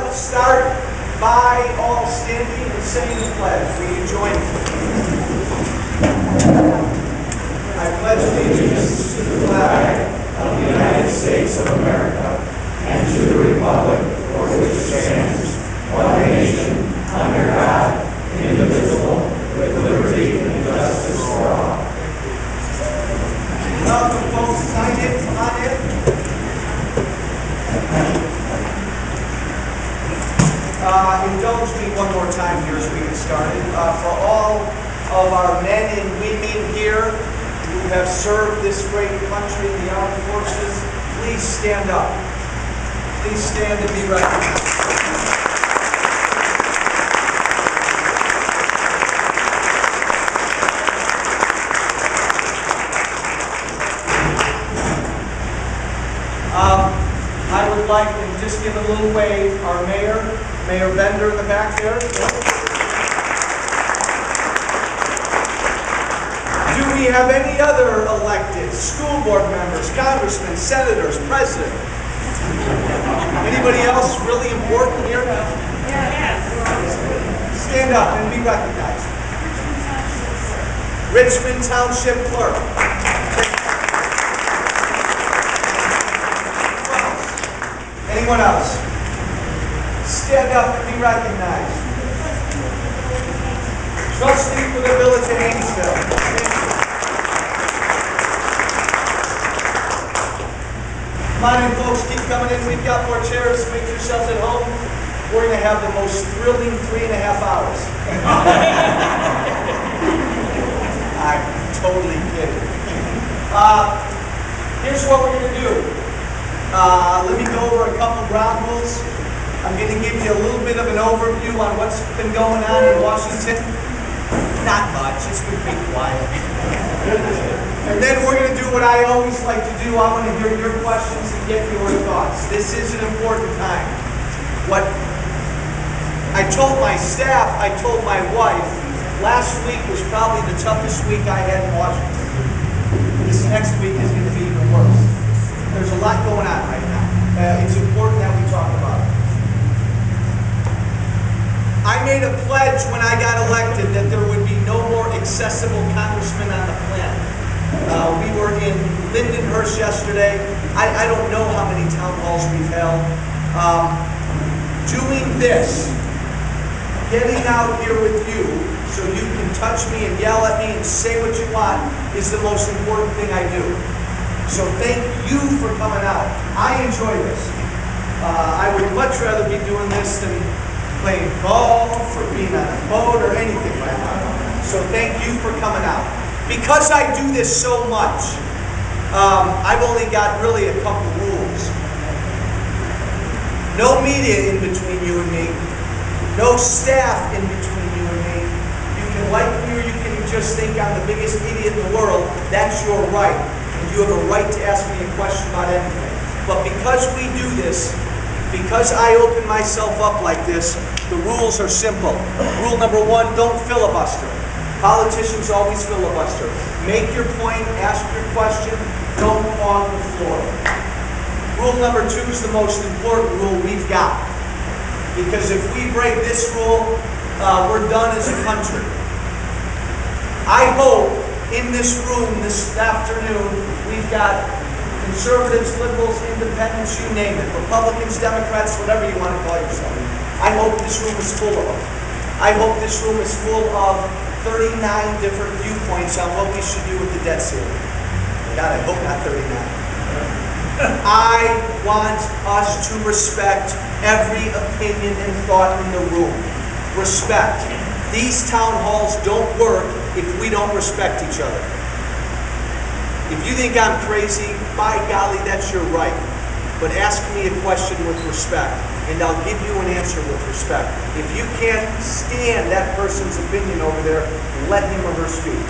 to start by all standing and saying the pledge. Will you join me? I pledge allegiance to the flag of the United States of America and to the republic for which it stands, one nation, under God, indivisible, with liberty and justice for all. Welcome, folks. Sign in. Come on in. Indulge me one more time here as we get started. For all of our men and women here who have served this great country in the armed forces, please stand up. Please stand and be recognized. I would like to just give a little wave. Our Mayor Bender in the back there. Do we have any other elected school board members, congressmen, senators, president? Anybody else really important here? Stand up and be recognized. Richmond Township Clerk. Anyone else? Stand up and be recognized. Trustee for the Village of Haynesville. Come on in, folks. Keep coming in. We've got more chairs. Make yourselves at home. We're going to have the most thrilling 3.5 hours. I'm totally kidding. Here's what we're going to do. Let me go over a couple ground rules. I'm going to give you a little bit of an overview on what's been going on in Washington. Not much, it's been pretty quiet. And then we're going to do what I always like to do. I want to hear your questions and get your thoughts. This is an important time. What I told my staff, I told my wife, last week was probably the toughest week I had in Washington. This next week is going to be even worse. There's a lot going on right now. It's important that we talk about it. I made a pledge when I got elected that there would be no more accessible congressmen on the planet. We were in Lindenhurst yesterday. I don't know how many town halls we've held. Doing this, getting out here with you so you can touch me and yell at me and say what you want is the most important thing I do. So thank you for coming out. I enjoy this. I would much rather be doing this than playing golf or being on a boat or anything like that. So thank you for coming out. Because I do this so much, I've only got really a couple rules. No media in between you and me. No staff in between you and me. You can like me or you can just think I'm the biggest idiot in the world. That's your right. You have a right to ask me a question about anything. But because we do this, because I open myself up like this, the rules are simple. Rule number 1, don't filibuster. Politicians always filibuster. Make your point, ask your question, don't hog the floor. Rule number 2 is the most important rule we've got. Because if we break this rule, we're done as a country. I hope in this room this afternoon, we've got conservatives, liberals, independents, you name it, Republicans, Democrats, whatever you want to call yourself. I hope this room is full of them. I hope this room is full of 39 different viewpoints on what we should do with the debt ceiling. God, I hope not 39. I want us to respect every opinion and thought in the room. Respect. These town halls don't work if we don't respect each other. If you think I'm crazy, by golly, that's your right. But ask me a question with respect, and I'll give you an answer with respect. If you can't stand that person's opinion over there, let him or her speak.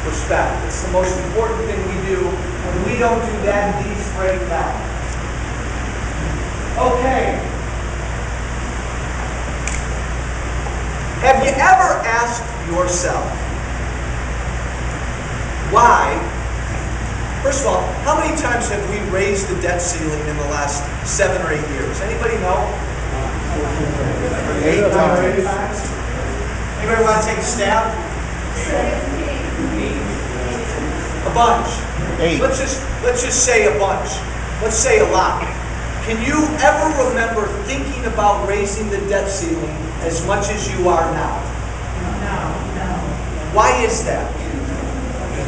Respect. It's the most important thing we do. When we don't do that, these break down. Okay. Have you ever asked yourself why? First of all, how many times have we raised the debt ceiling in the last 7 or 8 years? Anybody know? 8 times. Anybody want to take a stab? A bunch. 8. Let's just say a bunch. Let's say a lot. Can you ever remember thinking about raising the debt ceiling as much as you are now? No. Why is that?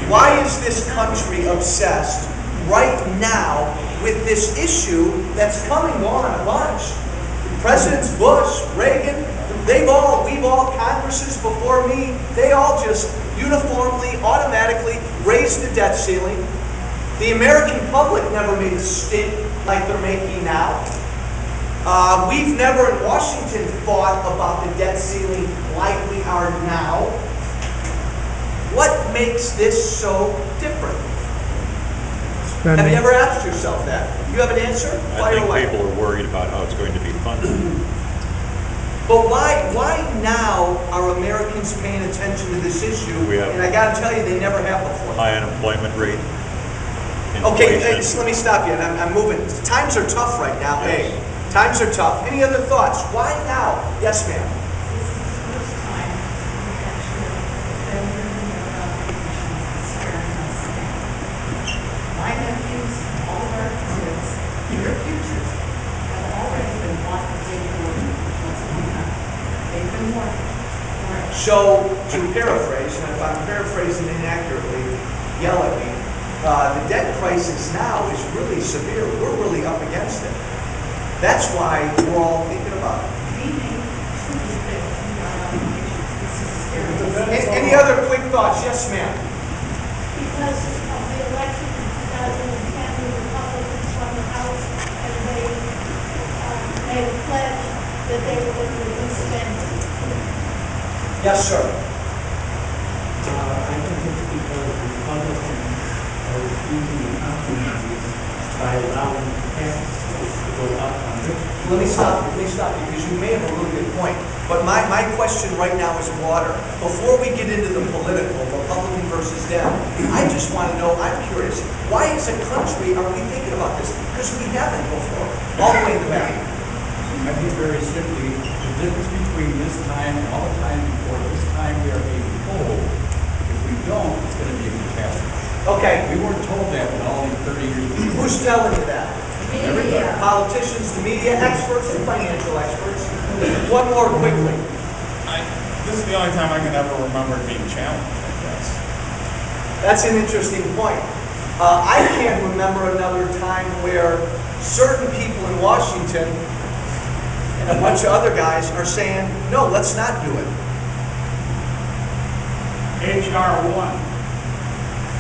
Why is this country obsessed right now with this issue that's coming on a bunch? Presidents Bush, Reagan, we've all, Congresses before me, they all just uniformly, automatically raised the debt ceiling. The American public never made a stint like they're making now. We've never in Washington thought about the debt ceiling like we are now. What makes this so different? Have you ever asked yourself that? You have an answer? I think people are worried about how it's going to be funded. But why now are Americans paying attention to this issue? And I got to tell you, they never have before. High unemployment rate. Okay, let me stop you. And I'm moving. Times are tough right now. Yes. Hey, times are tough. Any other thoughts? Why now? Yes, ma'am. This is the first time we've actually been hearing about pensions starting us now. My nephews, all of our kids, their futures have already been bought the day before what's going on. They've been working. So, to paraphrase, and if I'm paraphrasing inaccurately, yell at me. The debt crisis now is really severe. We're really up against it. That's why we're all thinking about it. Any other quick thoughts? Yes, ma'am. Because of the election in 2010, the Republicans won the House, and they made a pledge that they were going to reduce spending. Yes, sir. I think it's because the Republicans are refusing to compromise by allowing taxes to go up on rich people. Let me stop you, because you may have a really good point. But my question right now is broader. Before we get into the political, Republican versus Dem, I just want to know, I'm curious, why as a country are we thinking about this? Because we haven't before, all the way in the back. I think very simply, the difference between this time and all the time before, this time we are being told, if we don't, it's going to be a catastrophe. Okay, We weren't told that in all these 30 years. who's telling you that? Everybody. Politicians, the media experts, and financial experts. One more quickly. This is the only time I can ever remember it being challenged, I guess. That's an interesting point. I can't remember another time where certain people in Washington and a bunch of other guys are saying, no, let's not do it. HR 1.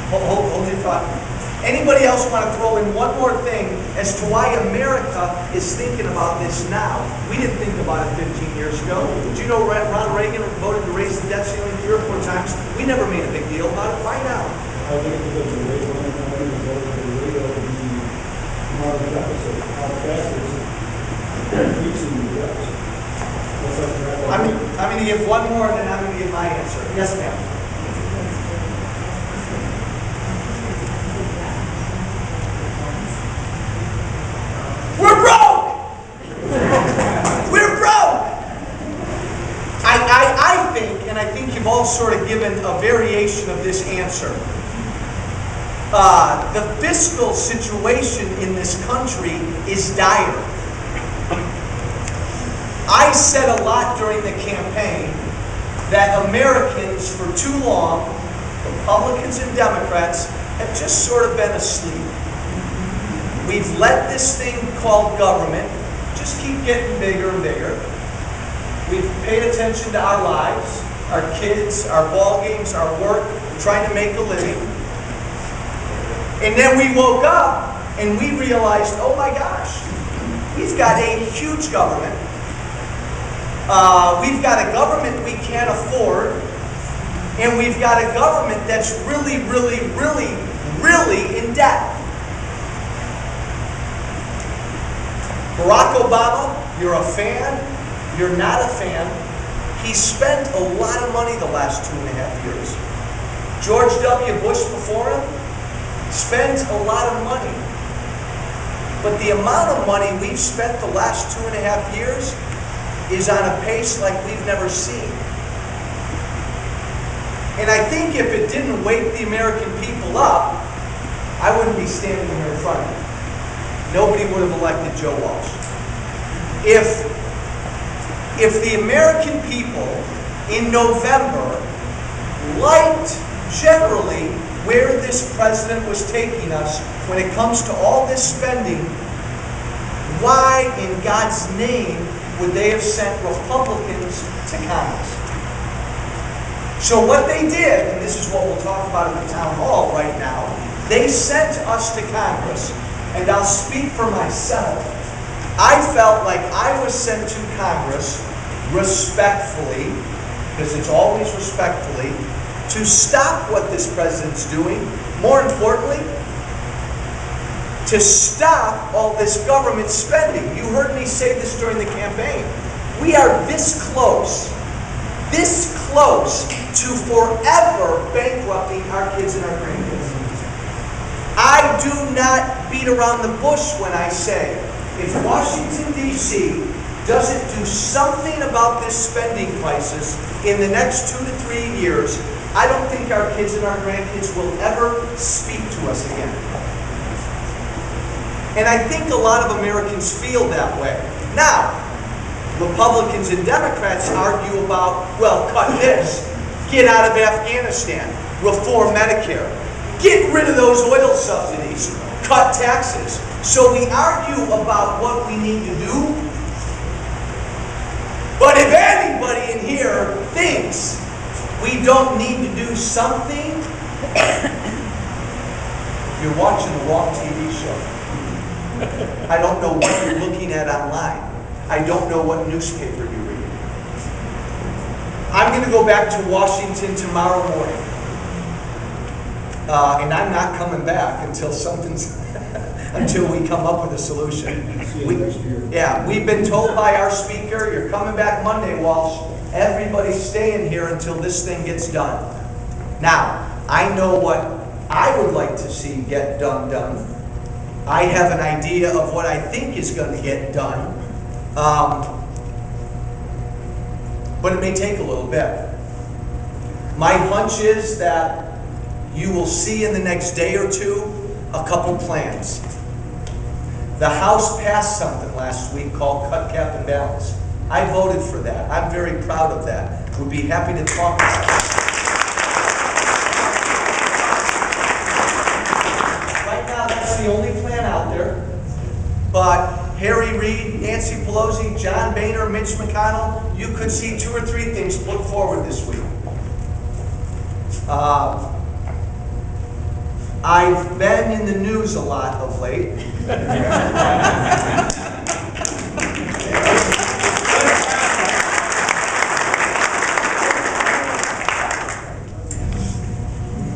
Hold your thought. Anybody else want to throw in one more thing as to why America is thinking about this now? We didn't think about it 15 years ago. Did you know Ronald Reagan voted to raise the debt ceiling 3 or 4 times? We never made a big deal about it. Why now? I think it's because the rate money company was over the rate of the modern deficit, how fast it's increasing the deficit. I'm going to give one more and then I'm going to give my answer. Yes, ma'am. We're broke! We're broke! I think, and I think you've all sort of given a variation of this answer. The fiscal situation in this country is dire. I said a lot during the campaign that Americans for too long, Republicans and Democrats, have just sort of been asleep. We've let this thing called government just keep getting bigger and bigger. We've paid attention to our lives, our kids, our ball games, our work, trying to make a living. And then we woke up and we realized, oh my gosh, we've got a huge government. We've got a government we can't afford. And we've got a government that's really, really, really, really in debt. Barack Obama, you're a fan, you're not a fan. He spent a lot of money the last 2.5 years. George W. Bush before him spent a lot of money. But the amount of money we've spent the last 2.5 years is on a pace like we've never seen. And I think if it didn't wake the American people up, I wouldn't be standing here in front of you. Nobody would have elected Joe Walsh. If the American people in November liked generally where this president was taking us when it comes to all this spending, why in God's name would they have sent Republicans to Congress? So what they did, and this is what we'll talk about in the town hall right now, they sent us to Congress, and I'll speak for myself. I felt like I was sent to Congress respectfully, because it's always respectfully, to stop what this president's doing. More importantly, to stop all this government spending. You heard me say this during the campaign. We are this close to forever bankrupting our kids and our grandkids. I do not beat around the bush when I say, if Washington, D.C. doesn't do something about this spending crisis in the next 2 to 3 years, I don't think our kids and our grandkids will ever speak to us again. And I think a lot of Americans feel that way. Now, Republicans and Democrats argue about, well, cut this, get out of Afghanistan, reform Medicare, get rid of those oil subsidies, cut taxes. So we argue about what we need to do. But if anybody in here thinks we don't need to do something, you're watching the wrong TV show. I don't know what you're looking at online. I don't know what newspaper you read. I'm going to go back to Washington tomorrow morning. And I'm not coming back until until we come up with a solution. We've been told by our speaker, you're coming back Monday, Walsh. Everybody's staying here until this thing gets done. Now, I know what I would like to see get done. I have an idea of what I think is going to get done. But it may take a little bit. My hunch is that you will see in the next day or two a couple plans. The House passed something last week called Cut, Cap, and Balance. I voted for that. I'm very proud of that. Would be happy to talk about it. Right now, that's the only plan out there. But Harry Reid, Nancy Pelosi, John Boehner, Mitch McConnell, you could see 2 or 3 things put forward this week. I've been in the news a lot of late.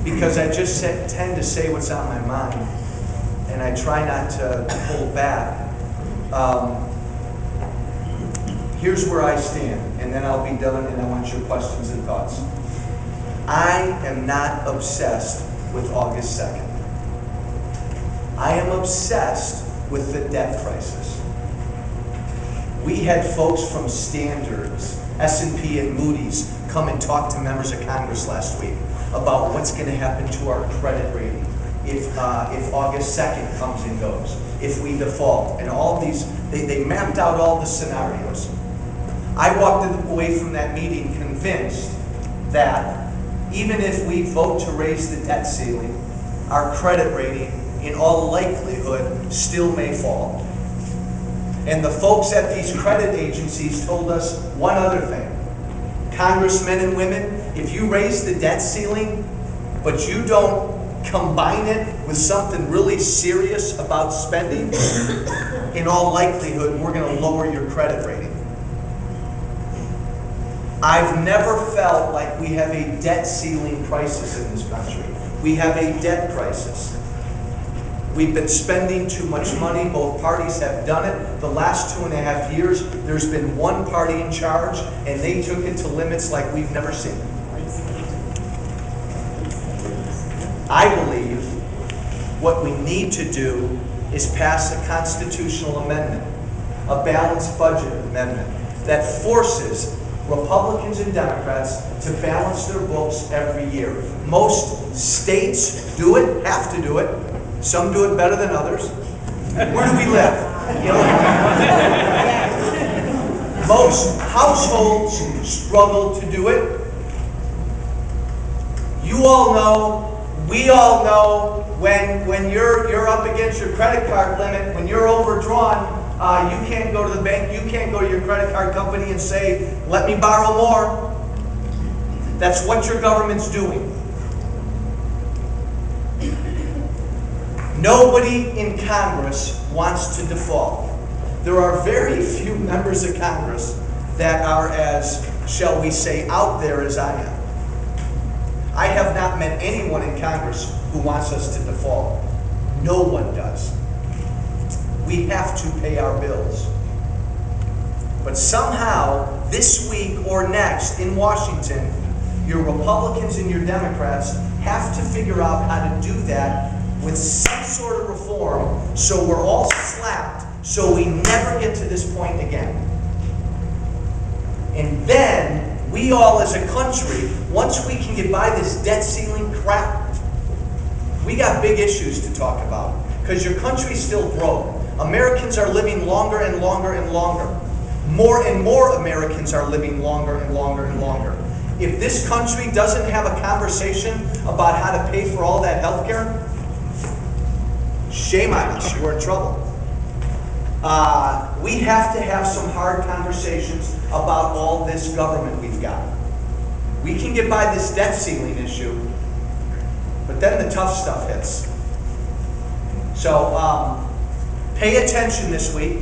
Because I just tend to say what's on my mind, and I try not to hold back. Here's where I stand, and then I'll be done, and I want your questions and thoughts. I am not obsessed with August 2nd. I am obsessed with the debt crisis. We had folks from Standards, S&P, and Moody's come and talk to members of Congress last week about what's going to happen to our credit rating if August 2nd comes and goes, if we default, and all these, they mapped out all the scenarios. I walked away from that meeting convinced that even if we vote to raise the debt ceiling, our credit rating, in all likelihood, still may fall. And the folks at these credit agencies told us one other thing. Congressmen and women, if you raise the debt ceiling, but you don't combine it with something really serious about spending, in all likelihood, we're going to lower your credit rating. I've never felt like we have a debt ceiling crisis in this country. We have a debt crisis. We've been spending too much money. Both parties have done it. The last 2.5 years, there's been one party in charge, and they took it to limits like we've never seen. I believe what we need to do is pass a constitutional amendment, a balanced budget amendment that forces Republicans and Democrats to balance their books every year. Most states do it, have to do it. Some do it better than others. Where do we live? Most households struggle to do it. You all know, we all know, when you're up against your credit card limit, when you're overdrawn, you can't go to the bank, you can't go to your credit card company and say, let me borrow more. That's what your government's doing. Nobody in Congress wants to default. There are very few members of Congress that are as, shall we say, out there as I am. I have not met anyone in Congress who wants us to default. No one does. We have to pay our bills. But somehow, this week or next in Washington, your Republicans and your Democrats have to figure out how to do that with some sort of reform so we're all slapped so we never get to this point again. And then, we all as a country, once we can get by this debt ceiling crap, we got big issues to talk about because your country's still broke. Americans are living longer and longer and longer. More and more Americans are living longer and longer and longer. If this country doesn't have a conversation about how to pay for all that health care, shame on us, we're in trouble. We have to have some hard conversations about all this government we've got. We can get by this debt ceiling issue, but then the tough stuff hits. So, pay attention this week.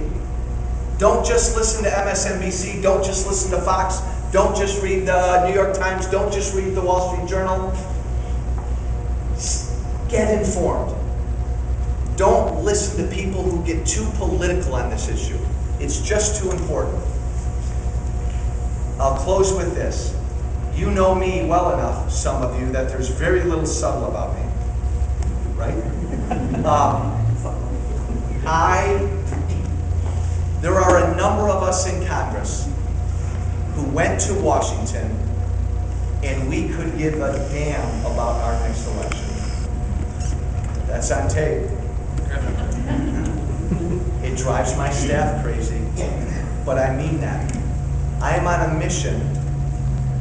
Don't just listen to MSNBC. Don't just listen to Fox. Don't just read the New York Times. Don't just read the Wall Street Journal. Get informed. Don't listen to people who get too political on this issue. It's just too important. I'll close with this. You know me well enough, some of you, that there's very little subtle about me. Right? There are a number of us in Congress who went to Washington and we could give a damn about our next election. That's on tape. It drives my staff crazy, but I mean that. I am on a mission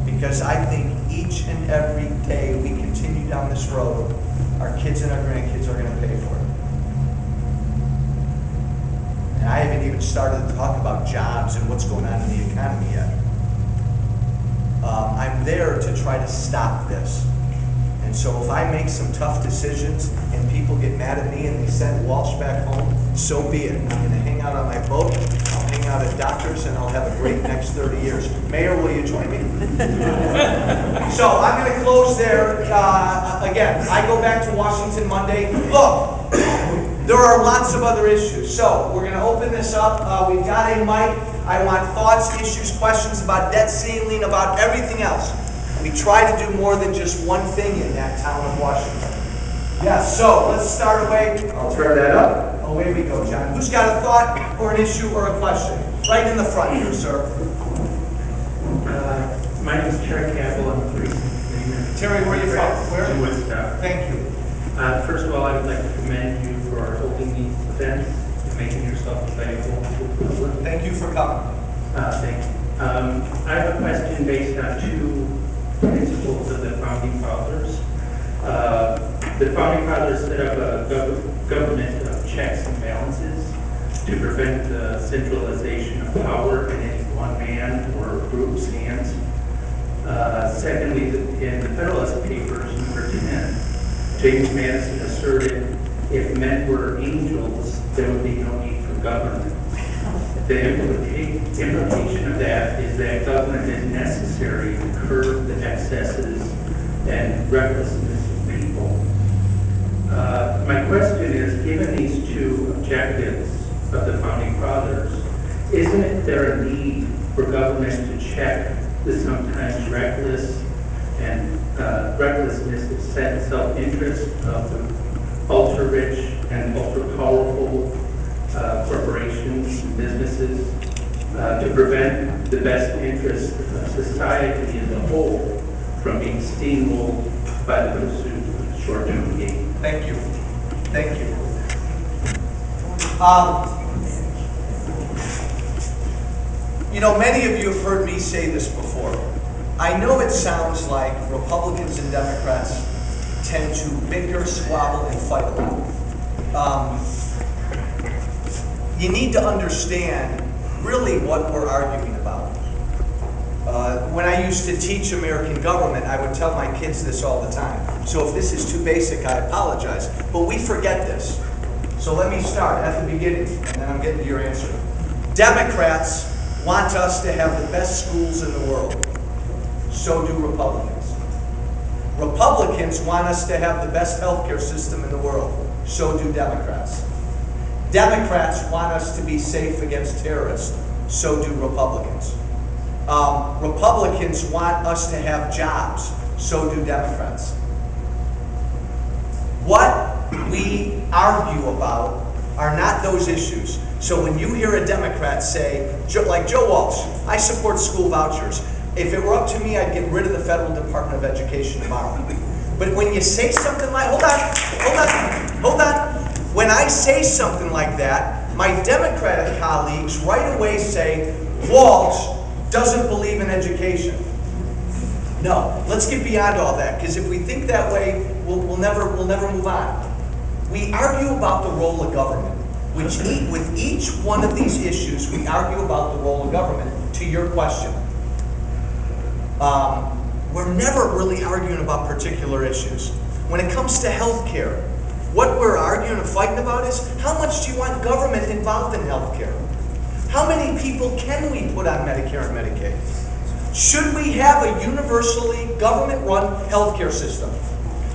because I think each and every day we continue down this road, our kids and our grandkids are going to pay for it. And I haven't even started to talk about jobs and what's going on in the economy yet. I'm there to try to stop this. And so if I make some tough decisions and people get mad at me and they send Walsh back home, so be it. I'm going to hang out on my boat, I'll hang out at doctors, and I'll have a great next 30 years. Mayor, will you join me? So I'm going to close there. Again, I go back to Washington Monday. Look, there are lots of other issues. So we're going to open this up. We've got a mic. I want thoughts, issues, questions about debt ceiling, about everything else. We try to do more than just one thing in that town of Washington. Yes, so let's start away. I'll turn that up. Away we go, John. Who's got a thought or an issue or a question? Right in the front here, sir. My name is Terry Campbell. I'm 3. Terry, where are you from? Where? In Woodstock. Thank you. First of all, I would like to commend you for holding these events and making yourself available to the public. Thank you for coming. Thank you. I have a question based on 2 principles of the Founding Fathers. The Founding Fathers set up a government of checks and balances to prevent the centralization of power in any one man or group's hands. Secondly, in the Federalist Papers, number 10, James Madison asserted if men were angels, there would be no need for government. The implication of that is that government is necessary to curb the excesses and recklessness of people. My question is, given these 2 objectives of the Founding Fathers, isn't there a need for government to check the sometimes reckless and recklessness of self-interest of the ultra-rich and ultra-powerful corporations and businesses to prevent the best interest of society as a whole from being steamrolled by the pursuit of short-term gain. Thank you. Thank you. You know, many of you have heard me say this before. I know it sounds like Republicans and Democrats tend to bicker, squabble, and fight a lot. You need to understand really what we're arguing about. When I used to teach American government, I would tell my kids this all the time. So if this is too basic, I apologize. But we forget this. So let me start at the beginning, and then I'm getting to your answer. Democrats want us to have the best schools in the world. So do Republicans. Republicans want us to have the best healthcare system in the world. So do Democrats. Democrats want us to be safe against terrorists. So do Republicans. Republicans want us to have jobs. So do Democrats. What we argue about are not those issues. So when you hear a Democrat say, like Joe Walsh, I support school vouchers. If it were up to me, I'd get rid of the Federal Department of Education tomorrow. But when you say something like, hold on. When I say something like that, my Democratic colleagues right away say, Walsh doesn't believe in education. No, let's get beyond all that, because if we think that way, we'll never move on. We argue about the role of government. With each one of these issues, we argue about the role of government. To your question, we're never really arguing about particular issues. When it comes to health care, what we're arguing and fighting about is how much do you want government involved in health care? How many people can we put on Medicare and Medicaid? Should we have a universally government-run healthcare system?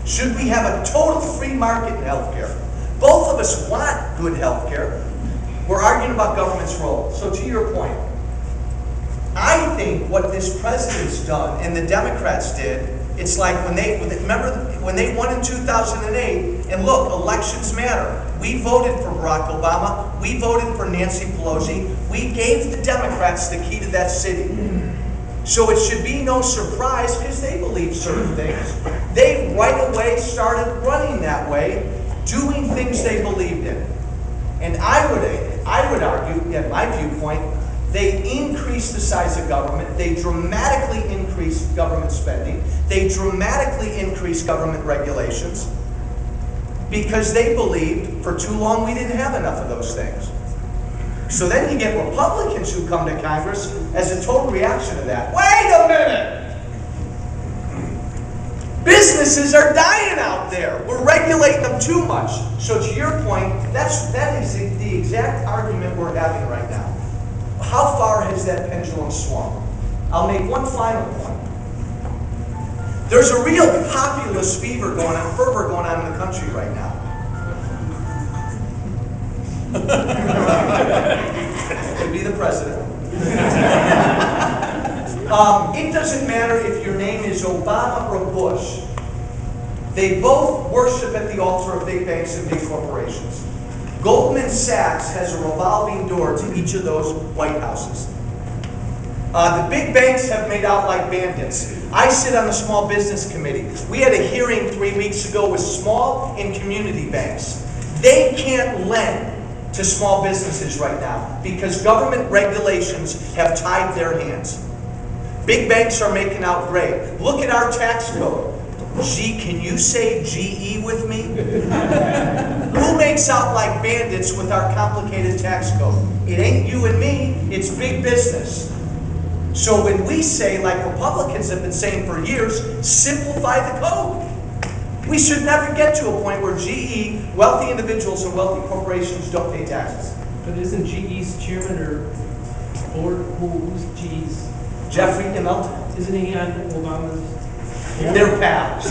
Should we have a total free market in healthcare? Both of us want good healthcare. We're arguing about government's role. So to your point, I think what this president's done and the Democrats did, it's like when they won in 2008, and look, elections matter. We voted for Barack Obama. We voted for Nancy Pelosi. We gave the Democrats the key to that city. So it should be no surprise, because they believe certain things. They right away started running that way, doing things they believed in. And I would argue, at my viewpoint, they increased the size of government. They dramatically increased government spending. They dramatically increased government regulations because they believed for too long we didn't have enough of those things. So then you get Republicans who come to Congress as a total reaction to that. Wait a minute! Businesses are dying out there. We're regulating them too much. So to your point, that is the exact argument we're having right now. How far has that pendulum swung? I'll make one final point. There's a real populist fervor going on in the country right now. Could be the president. It doesn't matter if your name is Obama or Bush. They both worship at the altar of big banks and big corporations. Goldman Sachs has a revolving door to each of those White Houses. The big banks have made out like bandits. I sit on the Small Business Committee. We had a hearing 3 weeks ago with small and community banks. They can't lend to small businesses right now because government regulations have tied their hands. Big banks are making out great. Look at our tax code. Can you say GE with me? Who makes out like bandits with our complicated tax code? It ain't you and me, it's big business. So when we say, like Republicans have been saying for years, simplify the code. We should never get to a point where GE, wealthy individuals and wealthy corporations don't pay taxes. But isn't GE's chairman or board, who's GE's? Jeffrey Immelt? Isn't he on Obama's? They're pals.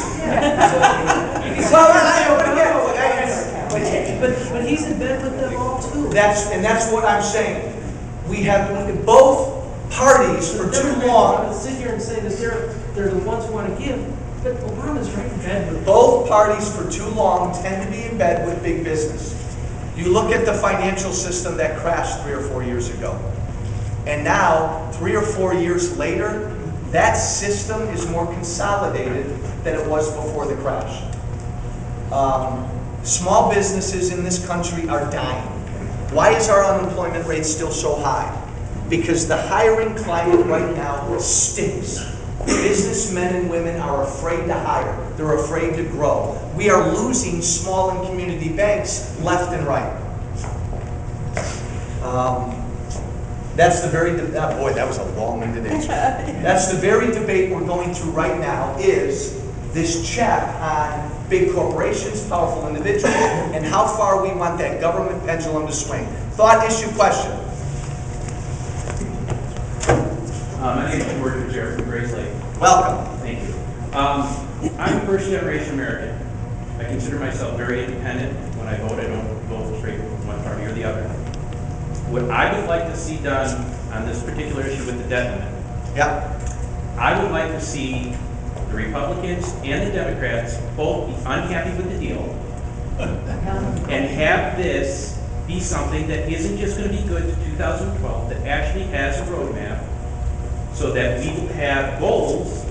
But he's in bed with them all too. That's what I'm saying. We have both parties for too long. Sit here and say that they're the ones who want to give. But Obama's right in bed with. Both parties for too long tend to be in bed with big business. You look at the financial system that crashed 3 or 4 years ago. And now, 3 or 4 years later, that system is more consolidated than it was before the crash. Small businesses in this country are dying. Why is our unemployment rate still so high? Because the hiring climate right now stinks. Businessmen and women are afraid to hire. They're afraid to grow. We are losing small and community banks left and right. That's the very, boy, that was a long-winded answer. That's the very debate we're going through right now, is this check on big corporations, powerful individuals, and how far we want that government pendulum to swing. Thought, issue, question. My name is George Chair from Grace Lake. Welcome. Thank you. I'm a first-generation American. I consider myself very independent. When I vote, I don't vote straight with one party or the other. What I would like to see done on this particular issue with the debt limit, I would like to see the Republicans and the Democrats both be unhappy with the deal and have this be something that isn't just going to be good to 2012, that actually has a roadmap so that we will have goals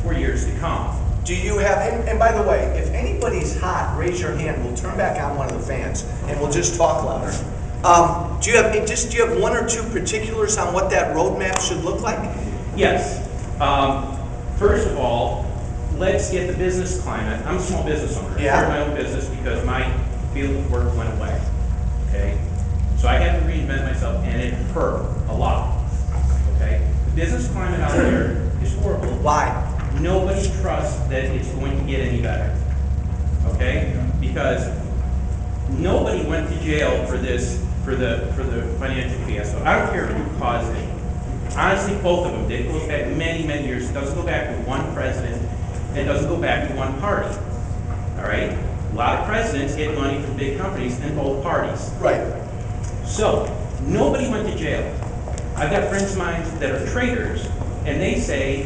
for years to come. Do you have, and by the way, if anybody's hot, raise your hand. We'll turn back on one of the fans and we'll just talk louder. Do you have one or two particulars on what that roadmap should look like? Yes. First of all, let's get the business climate. I'm a small business owner. I started my own business because my field of work went away. Okay? So I had to reinvent myself, and it hurt a lot. Okay? The business climate out there is horrible. Why? Nobody trusts that it's going to get any better. Okay? Because nobody went to jail for this, for the financial fiasco. I don't care who caused it. Honestly, both of them did. It goes back many, many years. It doesn't go back to one president, and it doesn't go back to one party. All right? A lot of presidents get money from big companies in both parties. Right. So, nobody went to jail. I've got friends of mine that are traders, and they say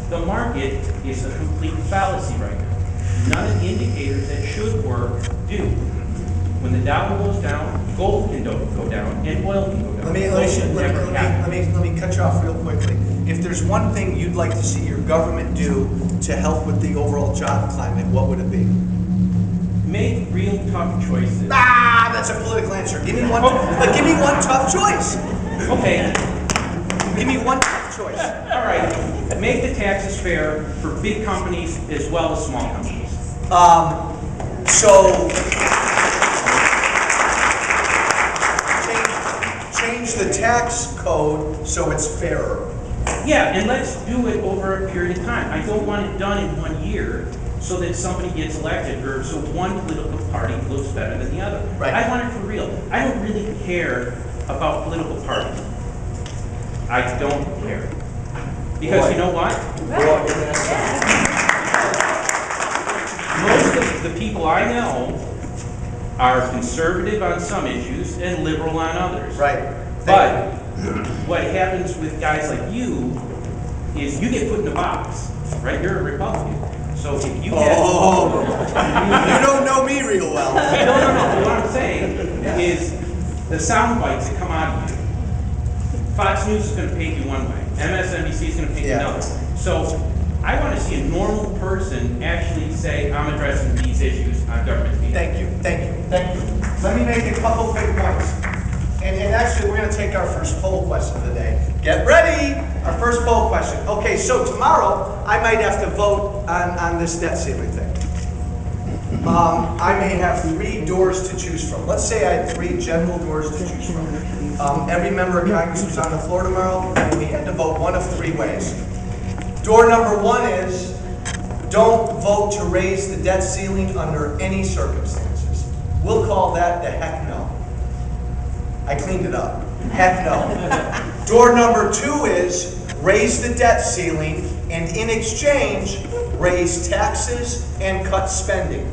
the market is a complete fallacy right now. None of the indicators that should work do. When the dollar goes down, gold can go down, and oil can go down. Let me cut you off real quickly. If there's one thing you'd like to see your government do to help with the overall job climate, what would it be? Make real tough choices. Ah, that's a political answer. Give me one. Give me one tough choice. Okay. Give me one tough choice. All right. Make the taxes fair for big companies as well as small companies. Change the tax code so it's fairer. Yeah, and let's do it over a period of time. I don't want it done in 1 year so that somebody gets elected or so one political party looks better than the other. Right. I want it for real. I don't really care about political parties. I don't care. Because you know what? Most of the people I know are conservative on some issues and liberal on others. Right. But what happens with guys like you is you get put in a box, right? You're a Republican. So if you get... you don't know me real well. No. What I'm saying is the sound bites that come out of you. Fox News is going to paint you one way. MSNBC is going to paint you another. So I want to see a normal person actually say, I'm addressing these issues on government media. Thank you. Let me make a couple quick points. And actually, we're going to take our first poll question of the day. Get ready! Our first poll question. Okay, so tomorrow, I might have to vote on this debt ceiling thing. I may have 3 doors to choose from. Let's say I had 3 general doors to choose from. Every member of Congress who's on the floor tomorrow, and we had to vote one of 3 ways. Door number 1 is, don't vote to raise the debt ceiling under any circumstances. We'll call that the heck no. I cleaned it up. Heck no. Door number 2 is, raise the debt ceiling, and in exchange, raise taxes and cut spending.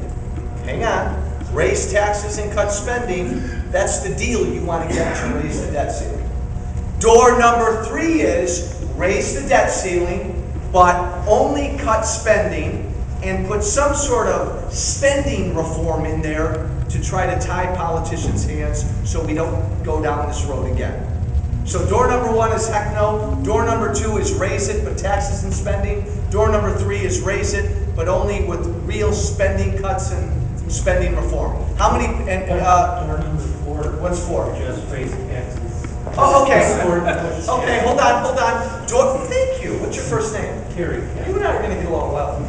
Hang on. Raise taxes and cut spending. That's the deal you want to get to raise the debt ceiling. Door number 3 is, raise the debt ceiling, but only cut spending and put some sort of spending reform in there to try to tie politicians' hands so we don't go down this road again. So door number 1 is heck no. Door number 2 is raise it, but taxes and spending. Door number 3 is raise it, but only with real spending cuts and spending reform. How many, and, Door number 4. what's 4? Just raise taxes. Oh, okay. Okay, hold on. Thank you. What's your first name? Terry. You and I are gonna get along well.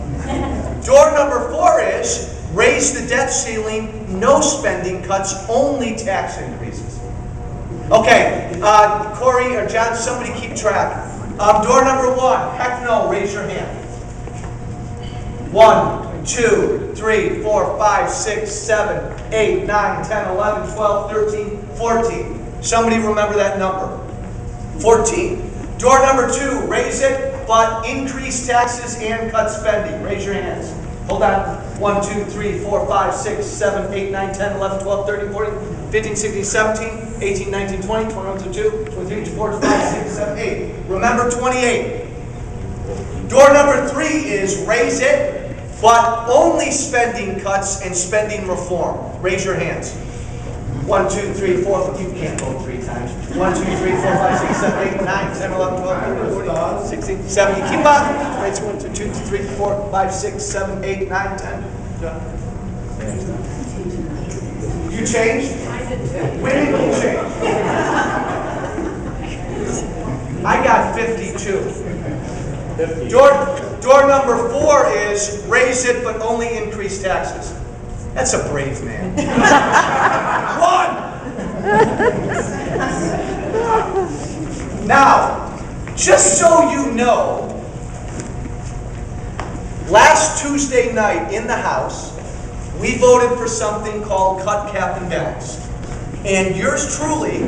Door number 4 is raise the debt ceiling, no spending cuts, only tax increases. Okay, Corey or John, somebody keep track. Door number 1, heck no, raise your hand. 1, 2, 3, 4, 5, 6, 7, 8, 9, 10, 11, 12, 13, 14. Somebody remember that number. 14. Door number 2, raise it, but increase taxes and cut spending. Raise your hands. Hold on. 1, 2, 3, 4, 5, 6, 7, 8, 9, 10, 11, 12, 13, 14, 15, 16, 17, 18, 19, 20, 21, 22, 23, 24, 25, 26, 27, 28. Remember 28. Door number 3 is raise it, but only spending cuts and spending reform. Raise your hands. 1, 2, 3, 4, you can't go 3 times. 1, 2, 3, 4, 5, 6, 7, 8, 9, 10, 11, 12, 13, 14, 16, 17. Keep on. Raise 1, 2, 3, 4, 5, 6, 7, 8, 9, 10. You changed? I did too. When did you change? I got 52. Door number 4 is raise it but only increase taxes. That's a brave man. Run! Now, just so you know, last Tuesday night in the House, we voted for something called cut, cap, and balance. And yours truly,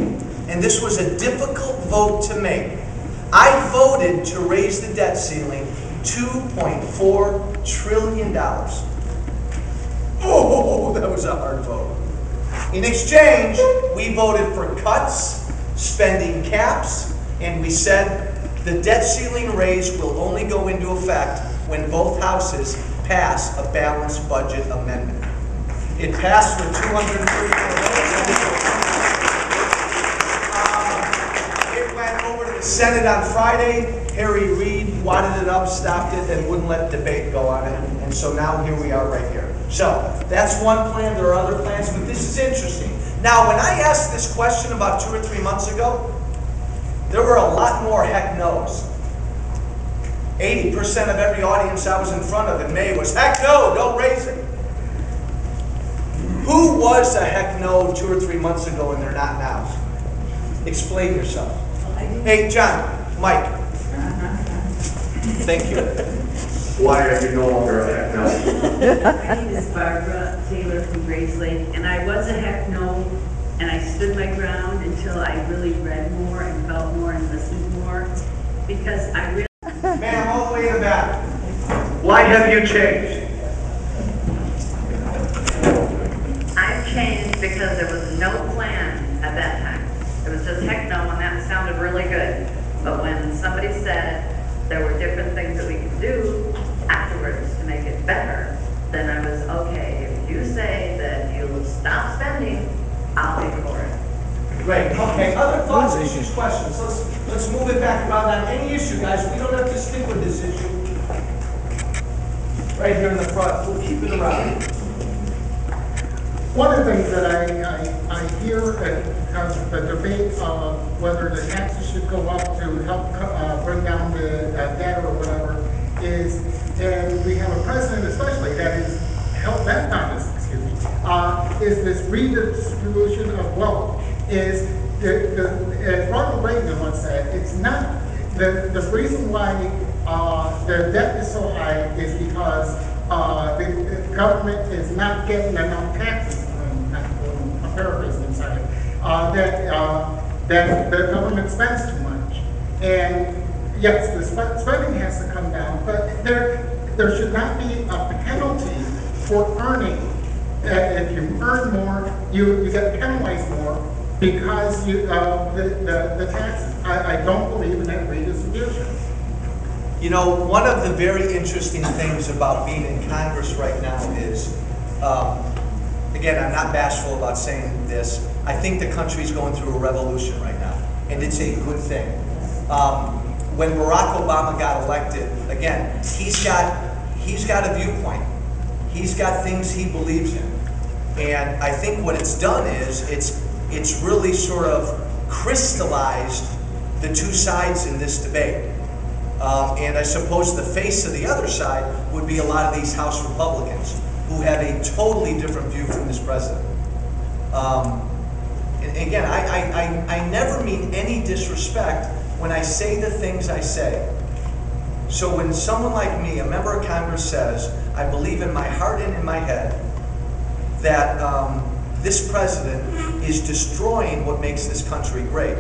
and this was a difficult vote to make, I voted to raise the debt ceiling $2.4 trillion. Oh, that was a hard vote. In exchange, we voted for cuts, spending caps, and we said the debt ceiling raise will only go into effect when both houses pass a balanced budget amendment. It passed with 234 votes. It went over to the Senate on Friday. Harry Reid wadded it up, stopped it, and wouldn't let debate go on it. And so now here we are right here. So that's one plan. There are other plans, but this is interesting. Now, when I asked this question about 2 or 3 months ago, there were a lot more heck no's. 80% of every audience I was in front of in May was, heck no, don't raise it. Who was a heck no 2 or 3 months ago and they're not now? Explain yourself. Hey, John, Mike. Thank you. Why are you no longer a heck no? My name is Barbara Taylor from Grace Lake, and I was a heck no, and I stood my ground until I really read more and felt more and listened more, because I really... Ma'am, all the way in the back. Why have you changed? I've changed because there was no plan at that time. It was just heck no, and that sounded really good. But when somebody said there were different things that we could do afterwards to make it better, then I was, okay, if you say that you'll stop spending, I'll pay for it. Great. Okay. Other thoughts, issues, questions? Let's move it back around on any issue, guys. We don't have to stick with this issue. Right here in the front. We'll keep it around. One of the things that I hear at the debate of whether the taxes should go up to help bring down the debt or whatever is, and we have a president especially that is hell bent on this, is this redistribution of wealth. Is as Ronald Reagan once said, it's not the reason why the debt is so high is because the government is not getting enough taxes. I'm paraphrasing, sorry. That the government spends too much, and yes, the spending has to come down, but there should not be a penalty for earning. If you earn more, you get penalized more because the taxes. I don't believe in that redistribution. You know, one of the very interesting things about being in Congress right now is, again, I'm not bashful about saying this, I think the country's going through a revolution right now, and it's a good thing. When Barack Obama got elected, again, he's got a viewpoint. He's got things he believes in. And I think what it's done is, it's really sort of crystallized the two sides in this debate. And I suppose the face of the other side would be a lot of these House Republicans who have a totally different view from this president. And again, I never mean any disrespect when I say the things I say. So when someone like me, a member of Congress, says, I believe in my heart and in my head that this president is destroying what makes this country great.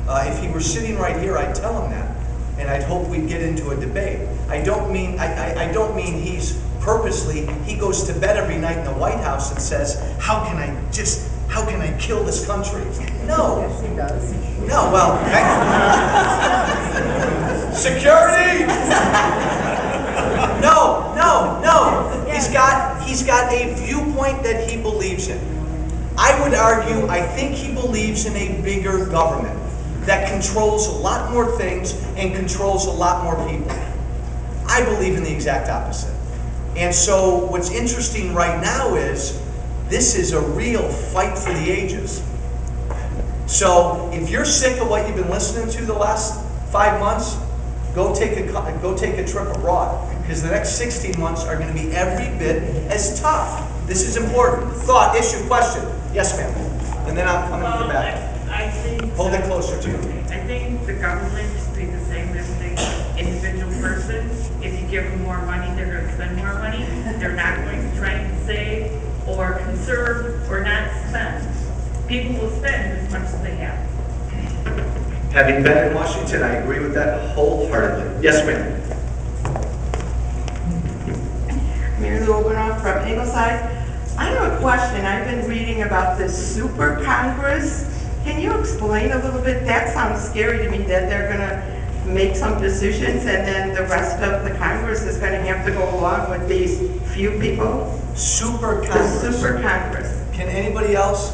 If he were sitting right here, I'd tell him that. And I'd hope we'd get into a debate. I don't mean he's purposely, he goes to bed every night in the White House and says, how can I kill this country? No. Yes, he does. No, well, security! No. He's got a viewpoint that he believes in. I would argue, I think he believes in a bigger government that controls a lot more things and controls a lot more people. I believe in the exact opposite. And so what's interesting right now is this is a real fight for the ages. So if you're sick of what you've been listening to the last 5 months, go take a trip abroad, because the next 16 months are going to be every bit as tough. This is important. Thought, issue, question. Yes, ma'am. And then I'm coming to the back. I think... Hold it closer to you. I think the government should be the same as the individual person. If you give them more money, they're going to spend more money. They're not going to try and save or conserve or not spend. People will spend as much as they have. Having been in Washington, I agree with that wholeheartedly. Yes, ma'am. Mary Lou Obanoff from Ingleside. I have a question. I've been reading about this super Congress. Can you explain a little bit? That sounds scary to me, that they're going to make some decisions and then the rest of the Congress is going to have to go along with these few people. Super Congress. The super Congress. Can anybody else?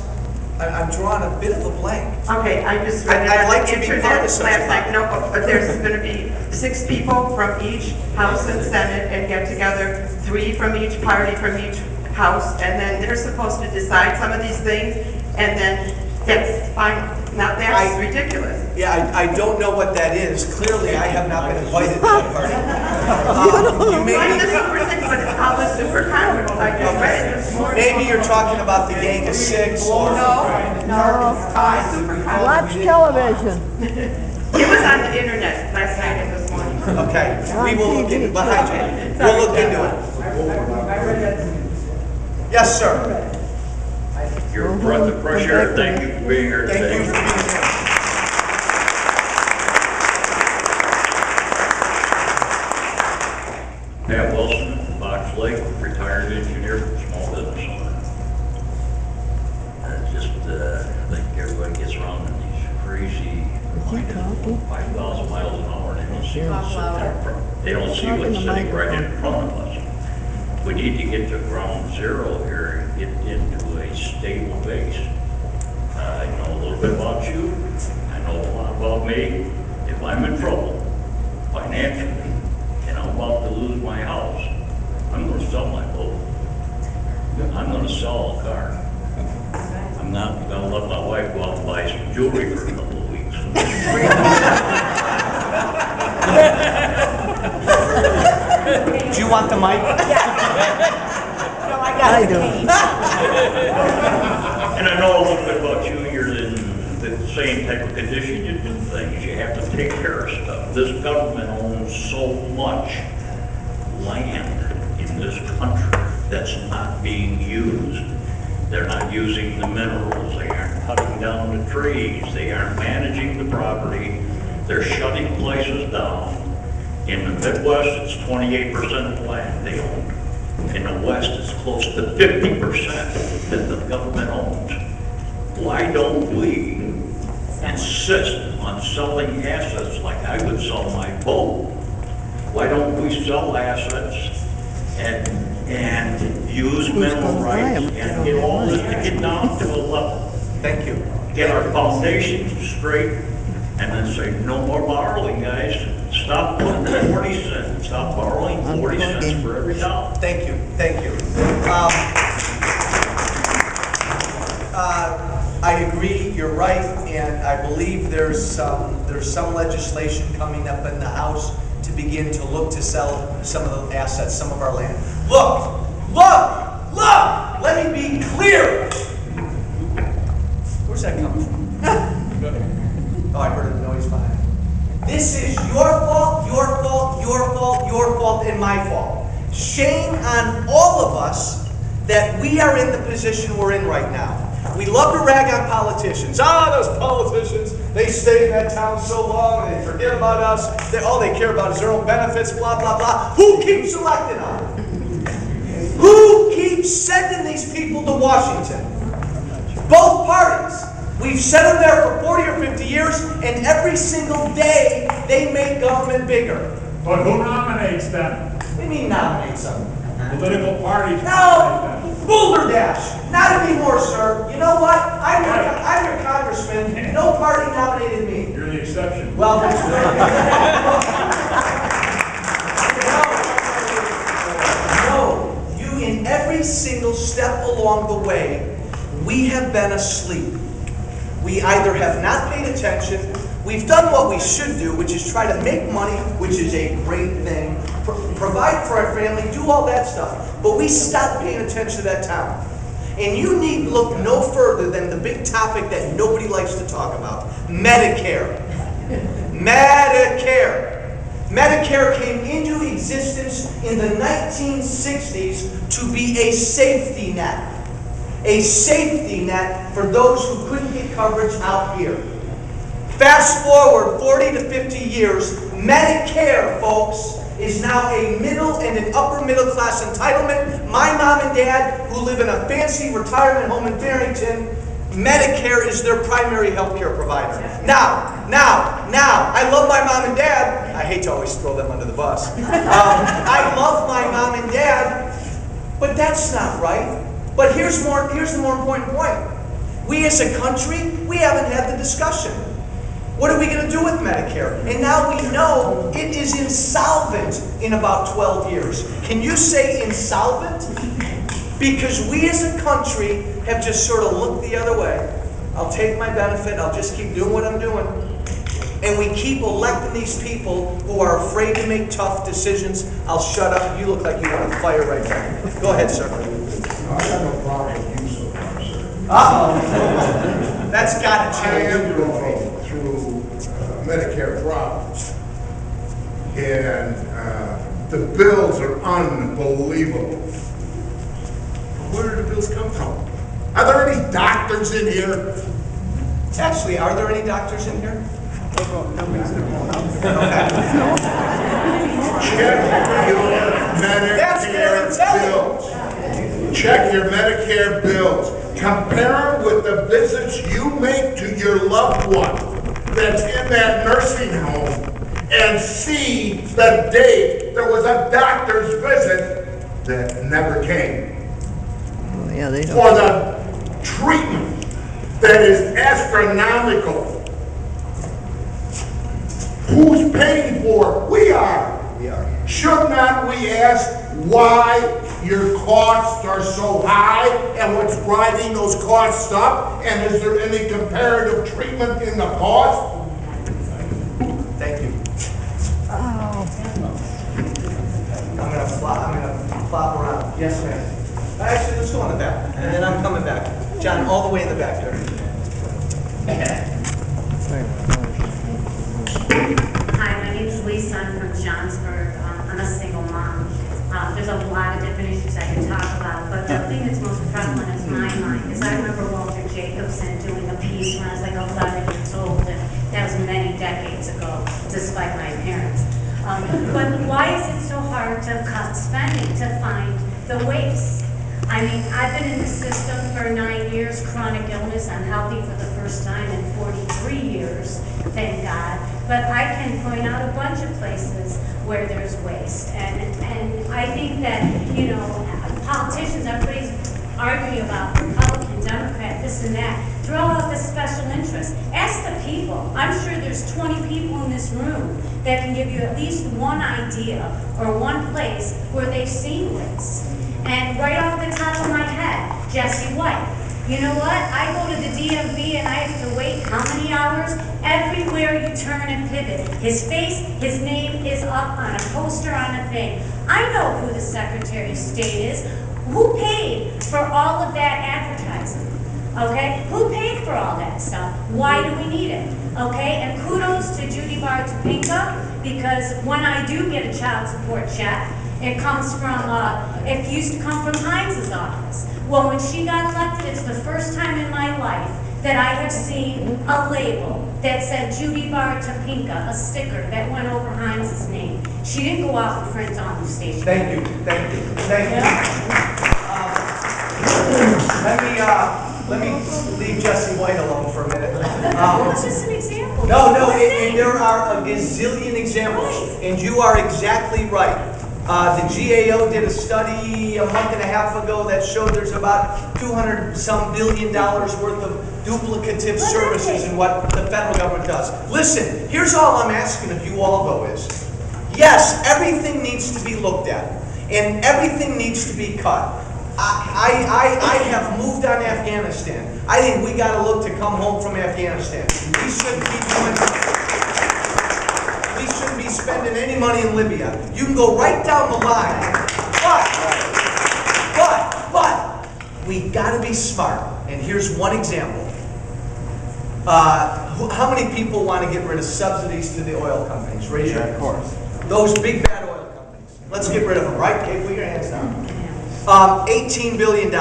I'm drawing a bit of a blank. Okay, I just read it I'd on like the to be internet part of such a last night. No, but there's going to be 6 people from each House and Senate and get together, 3 from each party from each House, and then they're supposed to decide some of these things, and then that's final. Now that's ridiculous. Yeah, I don't know what that is. Clearly, I have not been invited to that party. You may I'm be, the super thing, but it's called the super Congress. I just read it this morning. maybe you're talking about the Gang of 6 or... No, it's called super Congress. Watch television. It was on the internet last night and this morning. Okay, we will look into it. We'll look into it. Yes, sir. You're a breath of fresh air. Thank you for being here today. Thank you for being here. Matt Wilson, Fox Lake, retired engineer from small business owner. I think everybody gets around in these crazy 5,000 miles an hour and they don't see what's sitting there in front. They don't see what's sitting right in front of us. We need to get to ground zero here and get into a stable base. I know a little bit about you. I know a lot about me. If I'm in trouble financially and I'm about to lose my house, I'm going to sell my boat. I'm going to sell a car. I'm not going to let my wife go out and buy some jewelry for a couple of weeks. Do you want the mic? No, I do. And I know a little bit about you. You're in the same type of condition you do things. You have to take care of stuff. This government owns so much land in this country that's not being used. They're not using the minerals. They aren't cutting down the trees. They aren't managing the property. They're shutting places down. In the Midwest, it's 28% of the land they own. In the West, it's close to 50% that the government owns. Why don't we insist on selling assets like I would sell my boat Why don't we sell assets and use mineral rights and get all this to get down to a level? Thank you. Get our foundation straight, and then say, no more borrowing, guys. Stop putting 40 cents, stop borrowing 40 cents for every dollar. Thank you, thank you. I agree, you're right, and I believe there's some legislation coming up in the House to begin to look to sell some of the assets, some of our land. Look, let me be clear. Where's that coming from? Oh, I heard a noise behind me. This is your fault, and my fault. Shame on all of us that we are in the position we're in right now. We love to rag on politicians. Those politicians, they stay in that town so long, and they forget about us. All they care about is their own benefits, blah, blah, blah. Who keeps electing them? Who keeps sending these people to Washington? Both parties. We've sent them there for 40 or 50 years, and every single day they make government bigger. But who nominates them? What do you mean nominates them? Political parties. No! Boulder Dash! Not anymore, sir. You know what? I'm your congressman. No party nominated me. You're the exception. Well, that's No, you in every single step along the way, we have been asleep. We either have not paid attention, we've done what we should do, which is try to make money, which is a great thing, provide for our family, do all that stuff, but we stopped paying attention to that town. And you need look no further than the big topic that nobody likes to talk about, Medicare. Medicare. Medicare came into existence in the 1960s to be a safety net. A safety net for those who couldn't get coverage out here. Fast forward 40 to 50 years, Medicare, folks, is now a middle and an upper middle class entitlement. My mom and dad, who live in a fancy retirement home in Barrington, Medicare is their primary health care provider. Now, I love my mom and dad. I hate to always throw them under the bus. I love my mom and dad, but that's not right. But here's the more important point. We as a country, we haven't had the discussion. What are we going to do with Medicare? And now we know it is insolvent in about 12 years. Can you say insolvent? Because we as a country have just sort of looked the other way. I'll take my benefit, I'll just keep doing what I'm doing. And we keep electing these people who are afraid to make tough decisions. I'll shut up. You look like you want to fire right now. Go ahead, sir. I have no problem with you so far, sir. Uh-oh. That's got to change. I am going through Medicare problems. And the bills are unbelievable. Where do the bills come from? Are there any doctors in here? Actually, are there any doctors in here? Check your Medicare bills. Check your Medicare bills. Compare them with the visits you make to your loved one that's in that nursing home and see the date there was a doctor's visit that never came. Yeah, they don't. For the treatment that is astronomical. Who's paying for it? We are. We are. Should not we ask why your costs are so high and what's driving those costs up? And is there any comparative treatment in the cost? Thank you. Oh. I'm gonna flop around. Yes, ma'am. Actually, let's go on the back, and then I'm coming back. John, all the way in the back there. Hi, my name is Lisa. I'm from Johnsburg. I'm a single mom. There's a lot of different issues I could talk about, but the thing that's most prevalent in my mind is I remember Walter Jacobson doing a piece when I was like 11 years old, and that was many decades ago, despite my parents. But why is it so hard to cut spending, to find the waste? I mean, I've been in the system for 9 years, chronic illness. I'm healthy for the first time in 43 years, thank God. But I can point out a bunch of places where there's waste. And I think that, you know, politicians, everybody's arguing about Republican, Democrat, this and that. Throw out the special interest. Ask the people. I'm sure there's 20 people in this room that can give you at least one idea or one place where they've seen waste. And right off the top of my head, Jesse White. You know what? I go to the DMV and I have to wait how many hours? Everywhere you turn and pivot. His face, his name is up on a poster on a thing. I know who the Secretary of State is. Who paid for all of that advertising? Okay? Who paid for all that stuff? Why do we need it? Okay? And kudos to Judy Bar Topinka, because when I do get a child support check, it comes from, it used to come from Heinz's office. Well, when she got elected, it's the first time in my life that I have seen a label that said Judy Bar Topinka, a sticker that went over Heinz's name. She didn't go out and print on the station. Thank you, thank you, thank you. Let me leave Jesse White alone for a minute. Well, it's just an example. No, and there are a gazillion examples, and you are exactly right. The GAO did a study a month and a half ago that showed there's about $200-some billion worth of duplicative services in what the federal government does. Listen, here's all I'm asking of you all though is, yes, everything needs to be looked at, and everything needs to be cut. I have moved on Afghanistan. I think we got to look to come home from Afghanistan. We shouldn't be spending any money in Libya. You can go right down the line. But we got to be smart. And here's one example. How many people want to get rid of subsidies to the oil companies? Raise your hand. Of course. Those big bad oil companies. Let's get rid of them, right? Okay, put your hands down. $18 billion.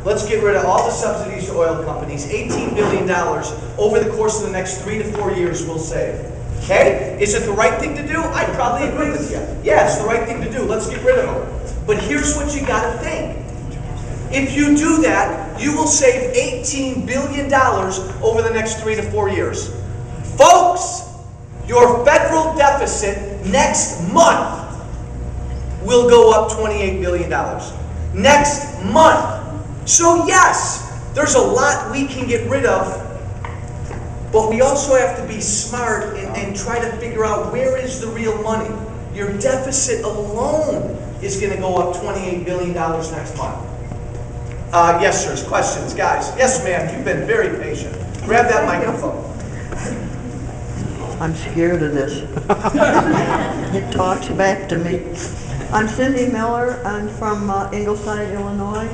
Let's get rid of all the subsidies to oil companies. $18 billion over the course of the next 3 to 4 years we'll save. Okay? Is it the right thing to do? I probably agree with you. Yeah, it's the right thing to do. Let's get rid of them. But here's what you got to think. If you do that, you will save $18 billion over the next 3 to 4 years. Folks, your federal deficit next month will go up $28 billion. Next month. So yes, there's a lot we can get rid of, but we also have to be smart and try to figure out where is the real money. Your deficit alone is going to go up $28 billion next month. Yes, sirs. Questions, guys? Yes, ma'am. You've been very patient. Grab that microphone. I'm scared of this. It talks back to me. I'm Cindy Miller. I'm from Ingleside, Illinois.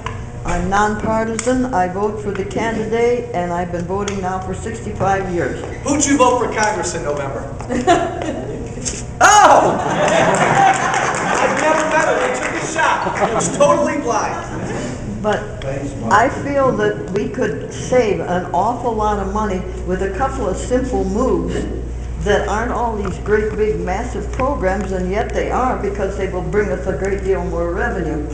I'm nonpartisan. I vote for the candidate, and I've been voting now for 65 years. Who'd you vote for Congress in November? Oh! I've never met her. I took a shot. It was totally blind. But I feel that we could save an awful lot of money with a couple of simple moves that aren't all these great big massive programs, and yet they are, because they will bring us a great deal more revenue.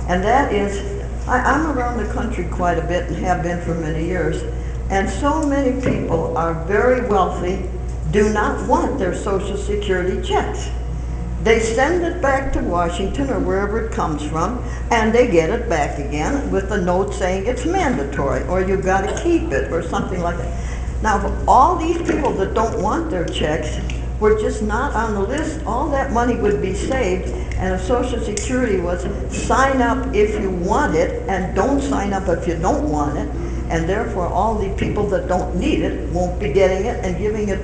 And that is, I'm around the country quite a bit and have been for many years, and so many people are very wealthy, do not want their Social Security checks. They send it back to Washington or wherever it comes from, and they get it back again with a note saying it's mandatory, or you've got to keep it, or something like that. Now, if all these people that don't want their checks were just not on the list, all that money would be saved, and if Social Security was sign up if you want it, and don't sign up if you don't want it, and therefore all the people that don't need it won't be getting it and giving it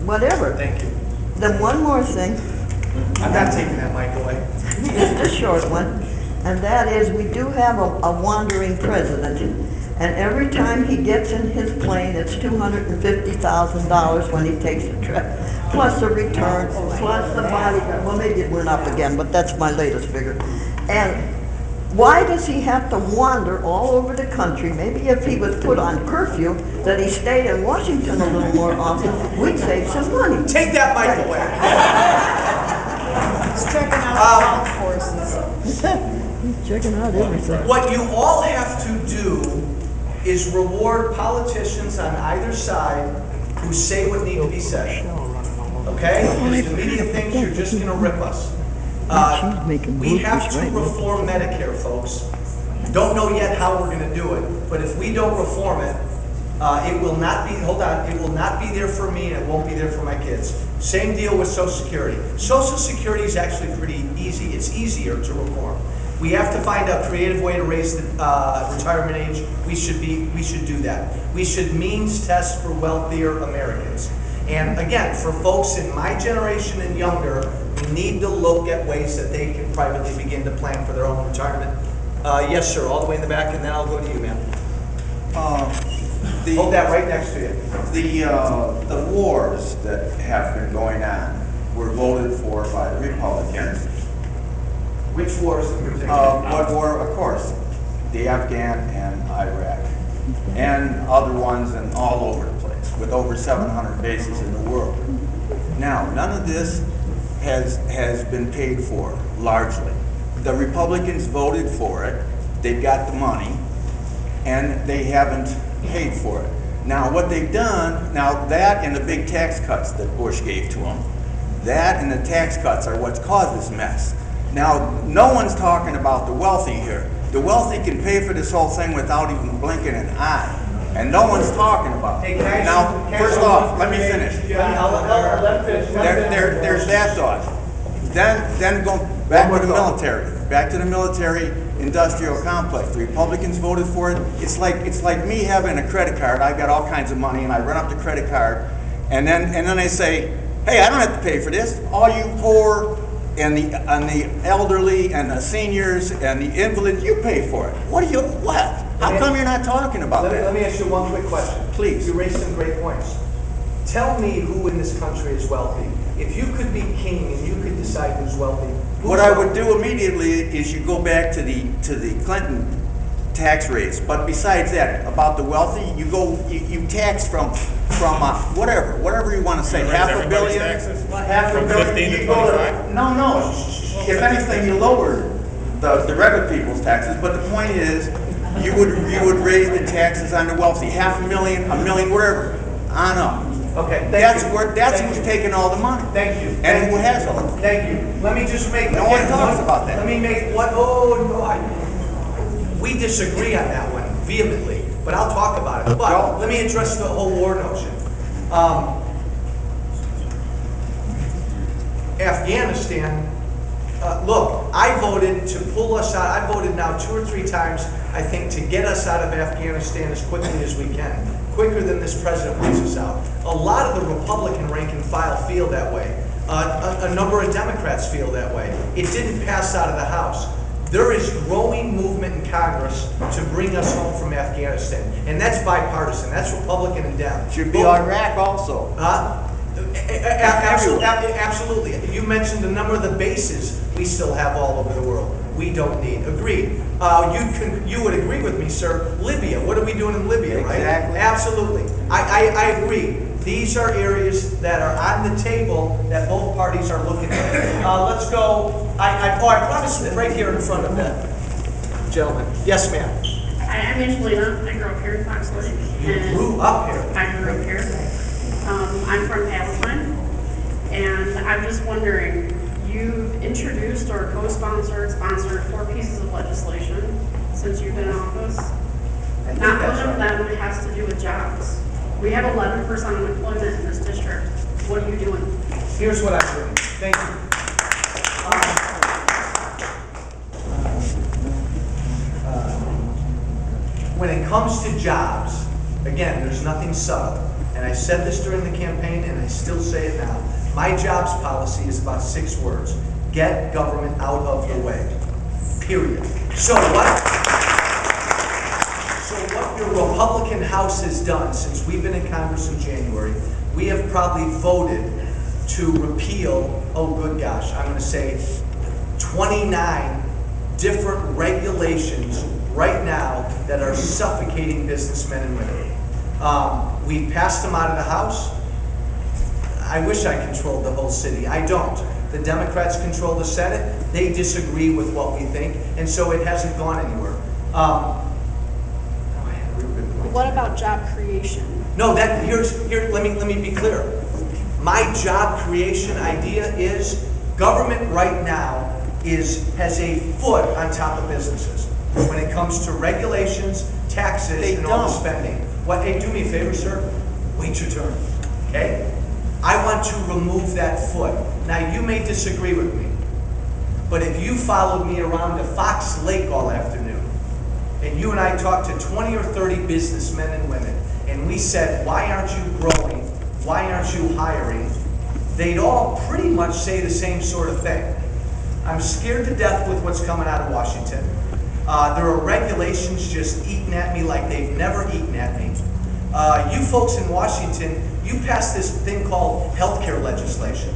whatever. Thank you. Then one more thing. I'm not taking that mic away. Just a short one, and that is we do have a wandering president, and every time he gets in his plane, it's $250,000 when he takes a trip, plus a return, plus the bodyguard. Well, maybe it went up again, but that's my latest figure. And why does he have to wander all over the country? Maybe if he was put on curfew, that he stayed in Washington a little more often, we'd save some money. Take that mic away. He's checking out golf courses. Checking out everything. What you all have to do is reward politicians on either side who say what need to be said. Okay? Because the media thinks you're just going to rip us. We have to reform Medicare, folks. Don't know yet how we're going to do it, but if we don't reform it, it will not be, hold on, it will not be there for me and it won't be there for my kids. Same deal with Social Security. Social Security is actually pretty easy. It's easier to reform. We have to find a creative way to raise the retirement age. We should do that. We should means test for wealthier Americans. And again, for folks in my generation and younger, we need to look at ways that they can privately begin to plan for their own retirement. Yes, sir, all the way in the back, and then I'll go to you, ma'am. Hold that right next to you. The wars that have been going on were voted for by the Republicans. Which wars in particular? What war? Of course, the Afghan and Iraq, and other ones and all over the place, with over 700 bases in the world. Now, none of this has been paid for, largely. The Republicans voted for it, they've got the money, and they haven't paid for it. Now, what they've done, now that and the big tax cuts that Bush gave to them, that and the tax cuts are what's caused this mess. Now, no one's talking about the wealthy here. The wealthy can pay for this whole thing without even blinking an eye. And no one's talking about it. Now, first off, let me finish. There's that thought. Then go back to the military. Back to the military industrial complex. The Republicans voted for it. It's like me having a credit card. I've got all kinds of money, and I run up the credit card, and then they say, "Hey, I don't have to pay for this. All you poor and the elderly and the seniors and the invalids, you pay for it. What? How come you're not talking about that?" Let me ask you one quick question. Please. You raised some great points. Tell me who in this country is wealthy. If you could be king and you could decide who's wealthy. What I would do immediately is you go back to the Clinton tax rates. But besides that, about the wealthy, you tax from whatever you want to say, $500 million, $500 million. You go to, no. If anything, you lower the regular people's taxes. But the point is, you would raise the taxes on the wealthy, $500,000, $1 million, whatever, on up. Okay, that's who's taking all the money. Thank you. And who has all the money. Thank you. Let me just make. No one talks about that. Let me make what? Oh no, we disagree on that one vehemently, but I'll talk about it. But let me address the whole war notion. Afghanistan. Look, I voted to pull us out. I voted now 2 or 3 times, I think, to get us out of Afghanistan as quickly as we can. Quicker than this president wants us out. A lot of the Republican rank and file feel that way. A number of Democrats feel that way. It didn't pass out of the House. There is growing movement in Congress to bring us home from Afghanistan. And that's bipartisan. That's Republican and Dem. Should be Iraq also. Absolutely. You mentioned a number of the bases we still have all over the world. We don't need. Agreed. You would agree with me, sir. Libya. What are we doing in Libya, right? Exactly. Absolutely. I agree. These are areas that are on the table that both parties are looking at. Let's go. I promise right here in front of that gentleman. Yes, ma'am. I'm Angelina. I grew up here in Fox Lake. You grew up here? I grew up here. I'm from Palestine. And I'm just wondering, you've introduced or sponsored 4 pieces of legislation since you've been in office. Not one of them has to do with jobs. We have 11% unemployment in this district. What are you doing? Here's what I'm doing. Thank you. When it comes to jobs, again, there's nothing subtle. And I said this during the campaign, and I still say it now. My jobs policy is about 6 words. Get government out of the way. Period. So what your Republican House has done since we've been in Congress in January, we have probably voted to repeal, oh good gosh, I'm going to say 29 different regulations right now that are suffocating businessmen and women. We passed them out of the House. I wish I controlled the whole city. I don't. The Democrats control the Senate. They disagree with what we think, and so it hasn't gone anywhere. What about job creation? No, let me be clear. My job creation idea is government right now has a foot on top of businesses when it comes to regulations, taxes, and all the spending. Hey, do me a favor, sir. Wait your turn, okay? I want to remove that foot. Now, you may disagree with me, but if you followed me around to Fox Lake all afternoon, and you and I talked to 20 or 30 businessmen and women, and we said, why aren't you growing? Why aren't you hiring? They'd all pretty much say the same sort of thing. I'm scared to death with what's coming out of Washington. There are regulations just eating at me like they've never eaten at me. You folks in Washington, you passed this thing called healthcare legislation.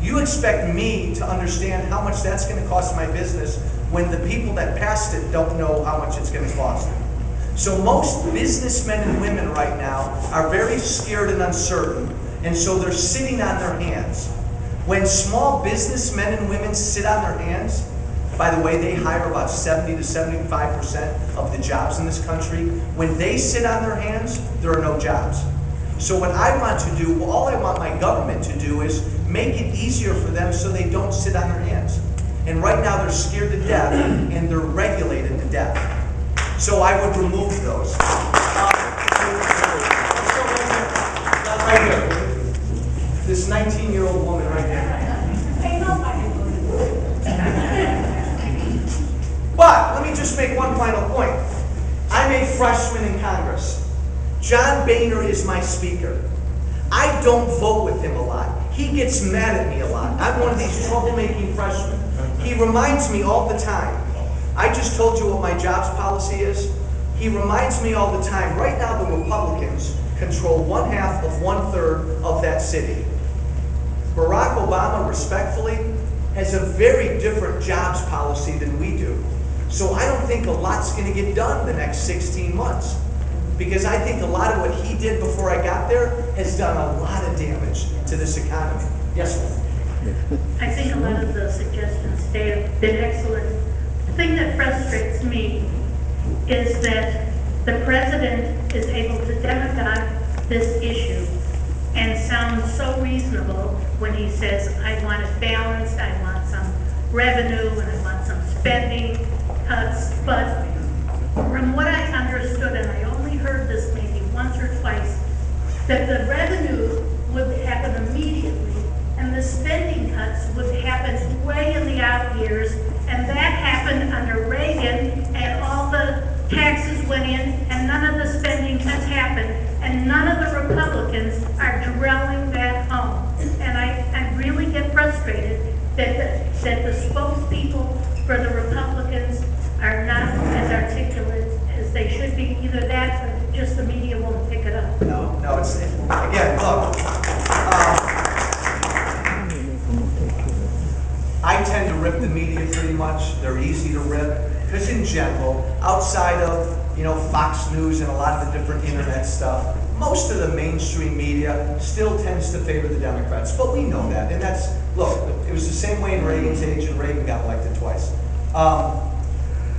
You expect me to understand how much that's going to cost my business when the people that passed it don't know how much it's going to cost. So most businessmen and women right now are very scared and uncertain, and so they're sitting on their hands. When small businessmen and women sit on their hands, by the way, they hire about 70 to 75% of the jobs in this country. When they sit on their hands, there are no jobs. So what I want to do, all I want my government to do is make it easier for them so they don't sit on their hands. And right now they're scared to death and they're regulated to death. So I would remove those. Right here. This 19-year-old woman right here. But let me just make one final point. I'm a freshman in Congress. John Boehner is my speaker. I don't vote with him a lot. He gets mad at me a lot. I'm one of these troublemaking freshmen. He reminds me all the time. I just told you what my jobs policy is. He reminds me all the time. Right now the Republicans control 1/2 of 1/3 of that city. Barack Obama, respectfully, has a very different jobs policy than we do. So I don't think a lot's going to get done the next 16 months. Because I think a lot of what he did before I got there has done a lot of damage to this economy. Yes, ma'am. I think a lot of the suggestions today have been excellent. The thing that frustrates me is that the president is able to demagogue this issue and sound so reasonable when he says, I want it balanced, I want some revenue, and I want some spending cuts. But from what I understood, and I only heard this maybe once or twice, that the revenue would happen immediately and the spending cuts would happen way in the out years, and that happened under Reagan, and all the taxes went in and none of the spending cuts happened, and none of the Republicans are drilling that home. And I really get frustrated that the spokespeople for the Republicans are not as articulate as they should be. Either that or just the media won't pick it up. No, it's, again, look, I tend to rip the media pretty much. They're easy to rip. Because in general, outside of, Fox News and a lot of the different internet stuff, most of the mainstream media still tends to favor the Democrats. But we know that. And that's, look, it was the same way in Reagan's age, and Reagan got elected twice.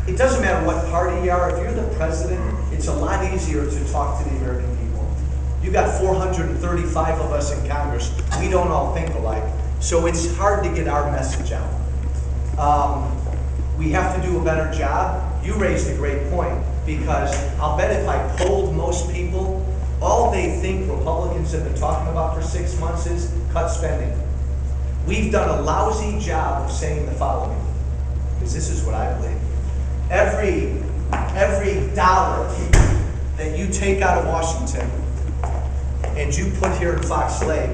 It doesn't matter what party you are. If you're the president, it's a lot easier to talk to the American people. You got 435 of us in Congress. We don't all think alike. So it's hard to get our message out. We have to do a better job. You raised a great point, because I'll bet if I polled most people, all they think Republicans have been talking about for 6 months is cut spending. We've done a lousy job of saying the following, because this is what I believe. Every dollar that you take out of Washington and you put here in Fox Lake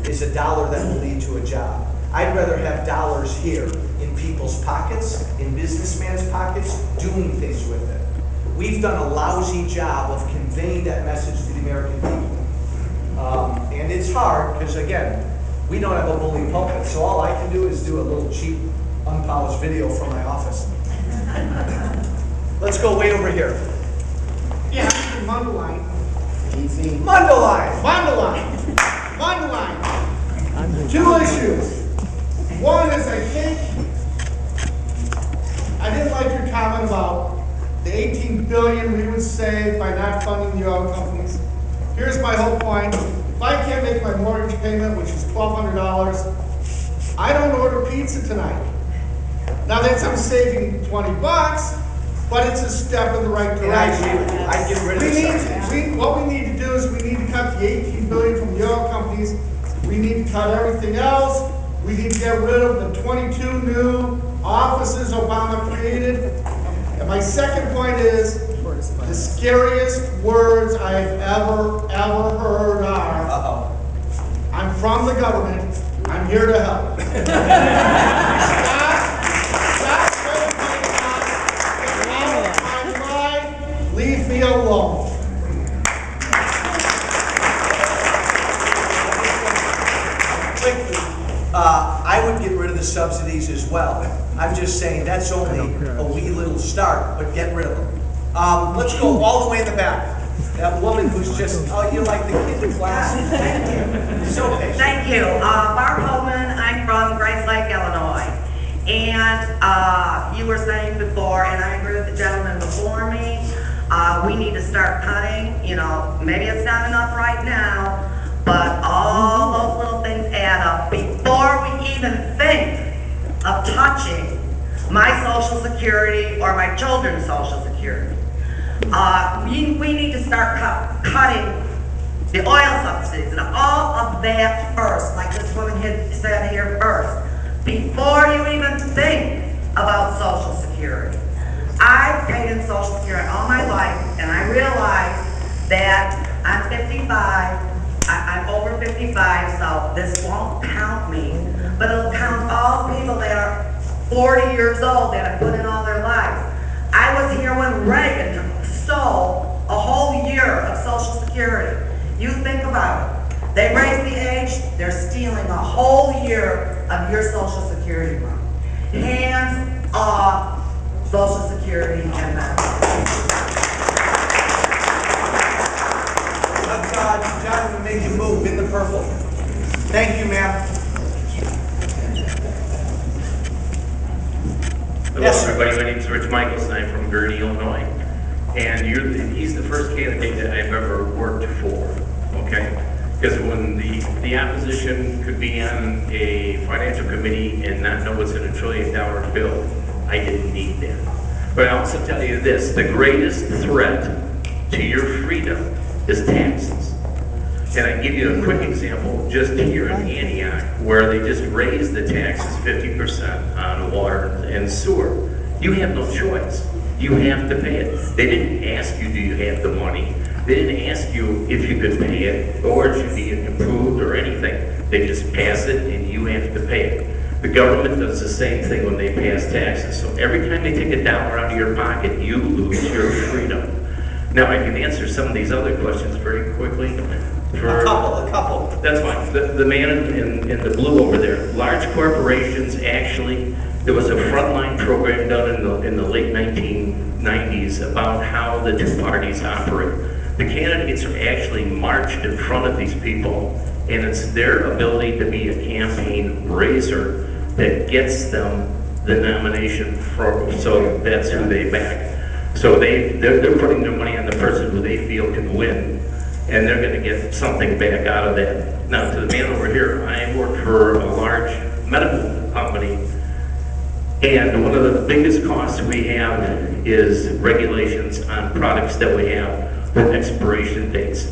is a dollar that will lead to a job. I'd rather have dollars here in people's pockets, in businessmen's pockets, doing things with it. We've done a lousy job of conveying that message to the American people. And it's hard because, again, we don't have a bully pulpit, so all I can do is do a little cheap, unpolished video from my office. Let's go way over here. Yeah, Mundaline. Easy. Mundaline. Mundaline. Mundaline. 2 issues. One is, I think, I didn't like your comment about the 18 billion we would save by not funding the oil companies. Here's my whole point. If I can't make my mortgage payment, which is $1,200, I don't order pizza tonight. Now that's, I'm saving 20 bucks, but it's a step in the right direction. I'd get rid of What we need to do is we need to cut the 18 billion from the oil companies. We need to cut everything else. We need to get rid of the 22 new offices Obama created. And my second point is, the scariest words I've ever heard are, I'm from the government, I'm here to help. Leave me alone. Quickly, I would get rid of the subsidies as well. I'm just saying that's only a wee little start, but get rid of them. Let's go all the way in the back. That woman who's just, oh, you're like the kid in class. Thank you. So patient. Thank you. Barb Holman, I'm from Grace Lake, Illinois. And you were saying before, and I agree with the gentleman before me, we need to start cutting. You know, maybe it's not enough right now, but all those little things add up. Before we even think of touching my Social Security or my children's Social Security, we need to start cutting the oil subsidies and all of that first, like this woman had said here first, before you even think about Social Security. I've paid in Social Security all my life, and I realize that I'm 55, I'm over 55, so this won't count me, but it'll count all people that are 40 years old that have put in all their lives. I was here when Reagan stole a whole year of Social Security. You think about it. They raised the age, they're stealing a whole year of your Social Security money. Hands off Social Security and Medicare. John will make you move in the purple. Thank you, ma'am. Hello, everybody. My name is Rich Michaels, and I'm from Gurney, Illinois. And he's the first candidate that I've ever worked for, okay? Because when the opposition could be on a financial committee and not know what's in $1 trillion bill, I didn't need that. But I'll also tell you this, the greatest threat to your freedom is taxes. And I can give you a quick example, just here in Antioch, where they just raised the taxes 50% on water and sewer. You have no choice. You have to pay it. They didn't ask you, do you have the money? They didn't ask you if you could pay it or it should be improved or anything. They just pass it and you have to pay it. The government does the same thing when they pass taxes. So every time they take $1 out of your pocket, you lose your freedom. Now I can answer some of these other questions very quickly. A couple. That's fine. The man in the blue over there. Large corporations actually, there was a frontline program done in the late 1990s about how the two parties operate. The candidates are actually marched in front of these people, and it's their ability to be a campaign raiser that gets them the nomination for, so that's who they back. So they're putting their money on the person who they feel can win, and they're going to get something back out of that. Now, to the man over here, I work for a large medical company, and one of the biggest costs we have is regulations on products that we have with expiration dates.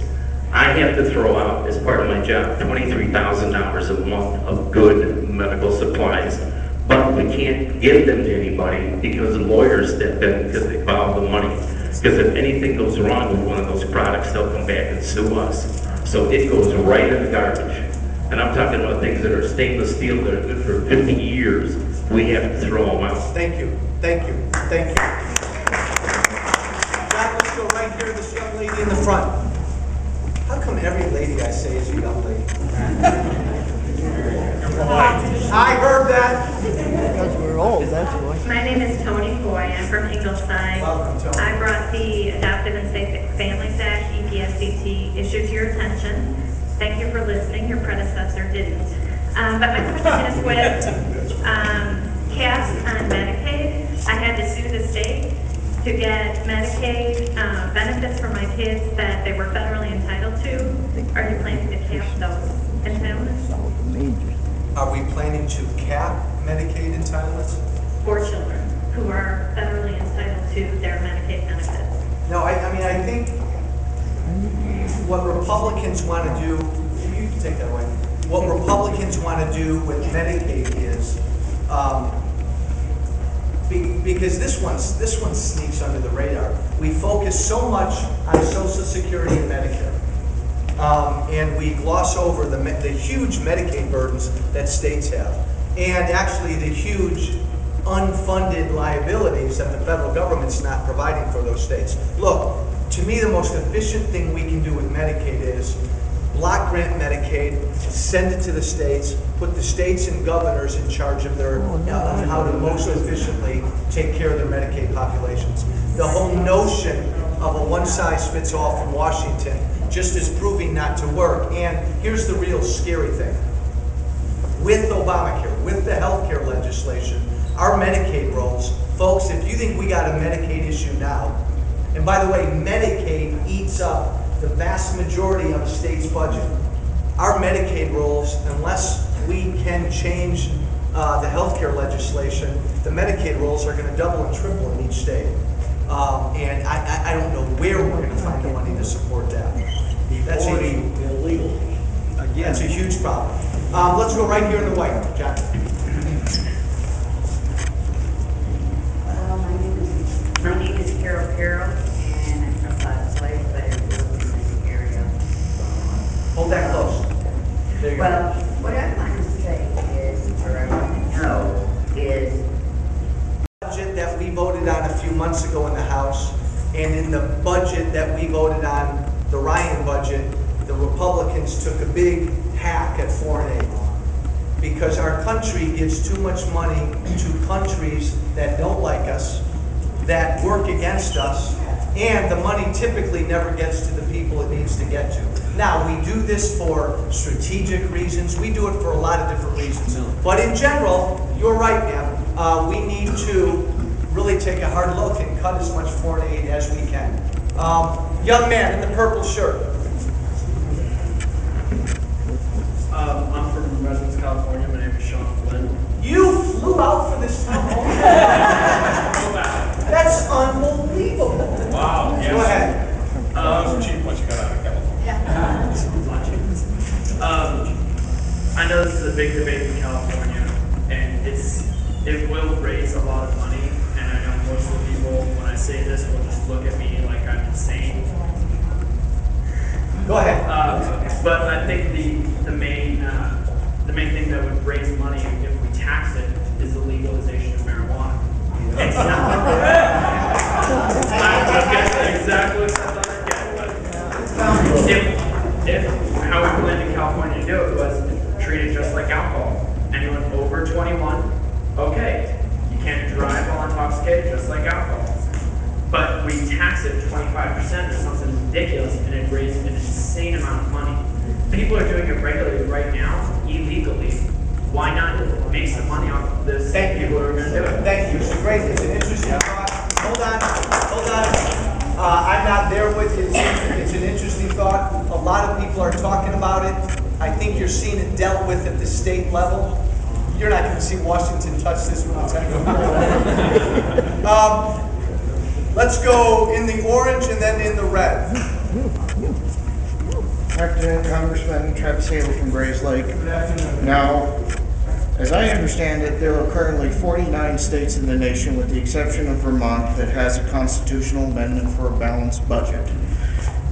I have to throw out, as part of my job, $23,000 a month of good medical supplies, but we can't give them to anybody because the lawyers step in because they filed the money. Because if anything goes wrong with one of those products, they'll come back and sue us. So it goes right in the garbage. And I'm talking about things that are stainless steel that are good for 50 years. We have to throw them out. Thank you. Thank you. Thank you. John, let's go right here, this young lady in the front. How come every lady I say is a young lady? I heard that. Because we're old, that's why. My name is Tony Foy. I'm from Ingleside. Welcome, Tony. I brought the Adoptive and Safe Families Act, EPSCT, issue to your attention. Thank you for listening. Your predecessor didn't. But my question is with caps on Medicaid. I had to sue the state to get Medicaid benefits for my kids that they were federally entitled to. Are you planning to cap those entitlements? Are we planning to cap Medicaid entitlements? For children who are federally entitled to their Medicaid benefits. No, I mean, I think what Republicans want to do, you can take that away. What Republicans want to do with Medicaid is, because this one sneaks under the radar. We focus so much on Social Security and Medicare, and we gloss over the huge Medicaid burdens that states have, and actually the huge unfunded liabilities that the federal government's not providing for those states. Look, to me, the most efficient thing we can do with Medicaid is block grant Medicaid, send it to the states, put the states and governors in charge of how to most efficiently take care of their Medicaid populations. The whole notion of a one-size-fits-all from Washington just is proving not to work. And here's the real scary thing. With Obamacare, with the healthcare legislation, our Medicaid rolls, folks, if you think we got a Medicaid issue now, and by the way, Medicaid eats up the vast majority of a state's budget. Our Medicaid rolls, unless we can change the healthcare legislation, the Medicaid rolls are going to double and triple in each state. And I don't know where we're going to find the money to support that. That's illegal. Again, that's a huge problem. Let's go right here in the white, John. My name is Carol, and I'm from Slave, but I live in this area. Hold that close. There you go. Well, what I'd like to say is, or I want to know, is budget that we voted on a few months ago in the House, and in the budget that we voted on, the Ryan budget, the Republicans took a big hack at foreign aid. Because our country gives too much money to countries that don't like us, that work against us, and the money typically never gets to the people it needs to get to. Now, we do this for strategic reasons. We do it for a lot of different reasons. But in general, you're right, ma'am. We need to really take a hard look and cut as much foreign aid as we can. Young man in the purple shirt. I'm from Redlands, California. My name is Sean Flynn. You flew out for this town hall? That's unbelievable. Wow. Yes. Go ahead. It's cheap once you got out of California. I know this is a big debate in California, and it will raise a lot of money. And I know most of the people, when I say this, will just look at me like I'm insane. Go ahead. But I think the main thing that would raise money if we tax it is the legalization of marijuana. Exactly what if how we planned in California to do it was treat it just like alcohol. Anyone over 21, okay, you can't drive while intoxicated, just like alcohol. But we tax it 25% or something ridiculous, and it raises an insane amount of money. People are doing it regularly right now, illegally. Why not make some money off of this? Thank you. People are going to do it. Thank you. It's an interesting thought. Hold on. I'm not there with you. It's an interesting thought. A lot of people are talking about it. I think you're seeing it dealt with at the state level. You're not going to see Washington touch this with a 10. Let's go in the orange and then in the red. Afternoon, Congressman Travis Haley from Grays Lake. Now, as I understand it, there are currently 49 states in the nation, with the exception of Vermont, that has a constitutional amendment for a balanced budget.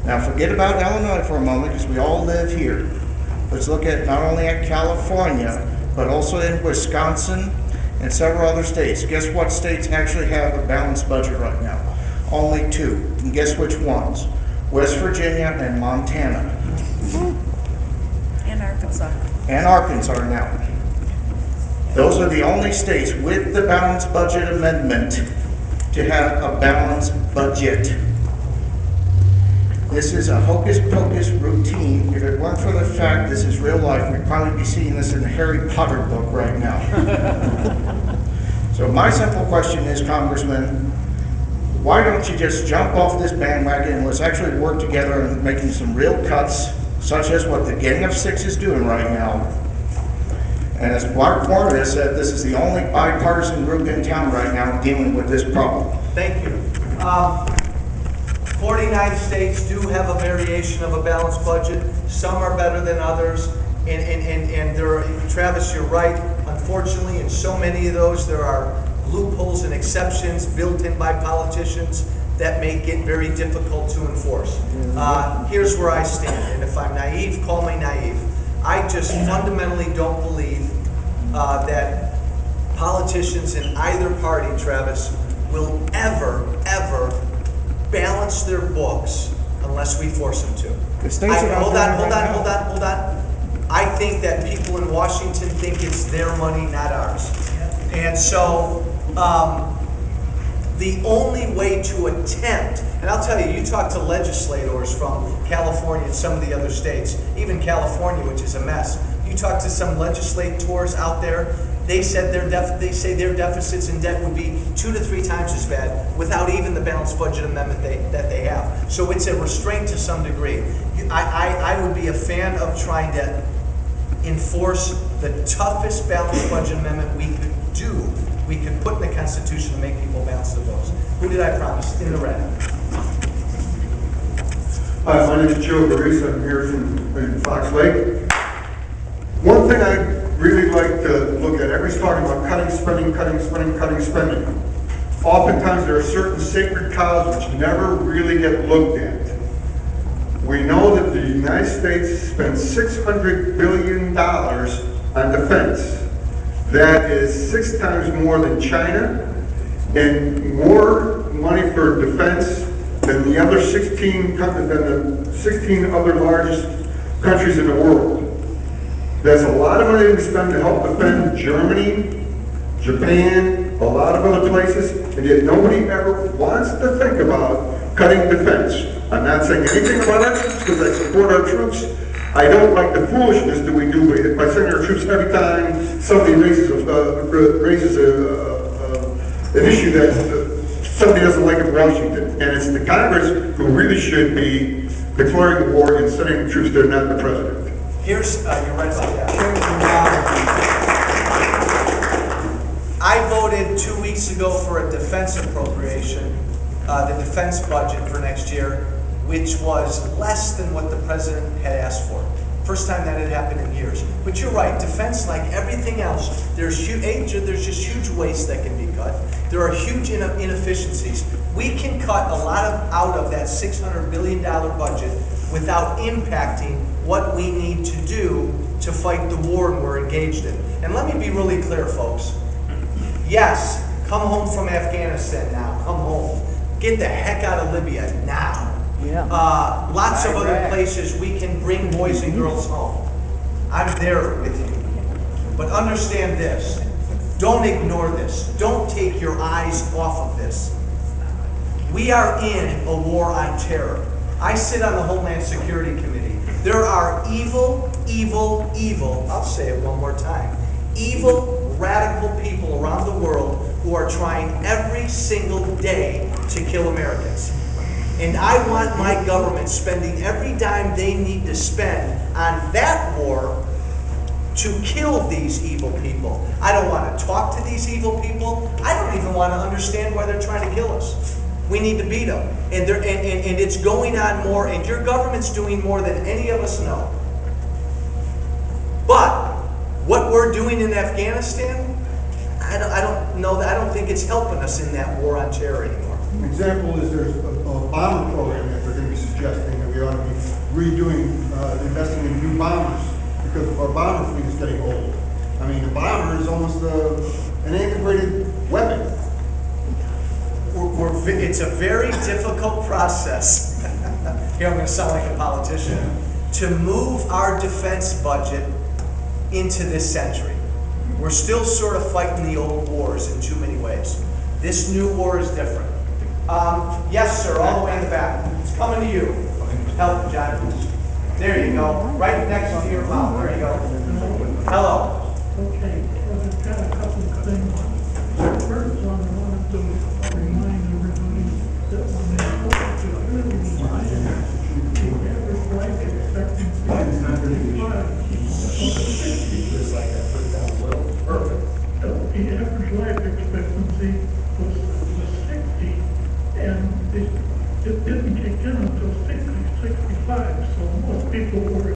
Now, forget about Illinois for a moment, because we all live here. Let's look at not only at California, but also in Wisconsin and several other states. Guess what states actually have a balanced budget right now? Only 2. And guess which ones? West Virginia and Montana. And Arkansas. And Arkansas now. Those are the only states with the balanced budget amendment to have a balanced budget. This is a hocus pocus routine. If it weren't for the fact this is real life, we'd probably be seeing this in the Harry Potter book right now. So my simple question is, Congressman, why don't you just jump off this bandwagon and let's actually work together on making some real cuts, such as what the Gang of Six is doing right now. And as Mark Porter said, this is the only bipartisan group in town right now dealing with this problem. Thank you. 49 states do have a variation of a balanced budget. Some are better than others. And there are, Travis, you're right. Unfortunately, in so many of those, there are loopholes and exceptions built in by politicians that make it very difficult to enforce. Here's where I stand, and if I'm naive, call me naive. I just fundamentally don't believe that politicians in either party, Travis, will ever balance their books unless we force them to. The states are Hold on. I think that people in Washington think it's their money, not ours. And so the only way to attempt, and I'll tell you, you talk to legislators from California and some of the other states, even California, which is a mess. You talk to some legislators out there, they say their deficits and debt would be 2 to 3 times as bad without even the balanced budget amendment that they have. So it's a restraint to some degree. I would be a fan of trying to enforce the toughest balanced budget amendment we could do. We could put in the Constitution to make people balance the books. Who did I promise? In the red. Hi, my name is Joe Baris. I'm here from Fox Lake. One thing I really like to look at, everybody's talking about cutting spending. Oftentimes there are certain sacred cows which never really get looked at. We know that the United States spends $600 billion on defense. That is 6 times more than China and more money for defense than the other 16 other largest countries in the world. There's a lot of money to spend to help defend Germany, Japan, a lot of other places, and yet nobody ever wants to think about cutting defense. I'm not saying anything about it because I support our troops. I don't like the foolishness that we do by sending our troops every time somebody raises an issue that somebody doesn't like in Washington. And it's the Congress who really should be declaring the war and sending the troops there, not the president. Here's, you're right about that. I voted 2 weeks ago for a defense appropriation, the defense budget for next year, which was less than what the president had asked for. First time that had happened in years. But you're right, defense, like everything else, there's just huge waste that can be cut. There are huge inefficiencies. We can cut a lot out of that $600 billion budget without impacting what we need to do to fight the war we're engaged in. And let me be really clear, folks. Yes, come home from Afghanistan now. Come home. Get the heck out of Libya now. Lots of other places we can bring boys and girls home. I'm there with you. But understand this. Don't ignore this. Don't take your eyes off of this. We are in a war on terror. I sit on the Homeland Security Committee. There are evil, I'll say it one more time, evil, radical people around the world who are trying every single day to kill Americans. And I want my government spending every dime they need to spend on that war to kill these evil people. I don't want to talk to these evil people. I don't even want to understand why they're trying to kill us. We need to beat them. And it's going on more, and your government's doing more than any of us know. But what we're doing in Afghanistan, I don't think it's helping us in that war on terror anymore. An example is there's a bomber program that they're going to be suggesting that we ought to be redoing, investing in new bombers because our bomber fleet is getting old. I mean, a bomber is almost an antiquated weapon. It's a very difficult process. Here I'm going to sound like a politician. To move our defense budget into this century. We're still sort of fighting the old wars in too many ways. This new war is different. Yes, sir, all the way in the back. It's coming to you. Help, John. There you go. Right next to your mouth. There you go. Hello. Okay, well, I've got a couple of things. First one, I wanted to remind everybody that when they spoke to early retirement, the average life expectancy is 65. The average life expectancy was 60, and it didn't kick in until 60, 65, so most people were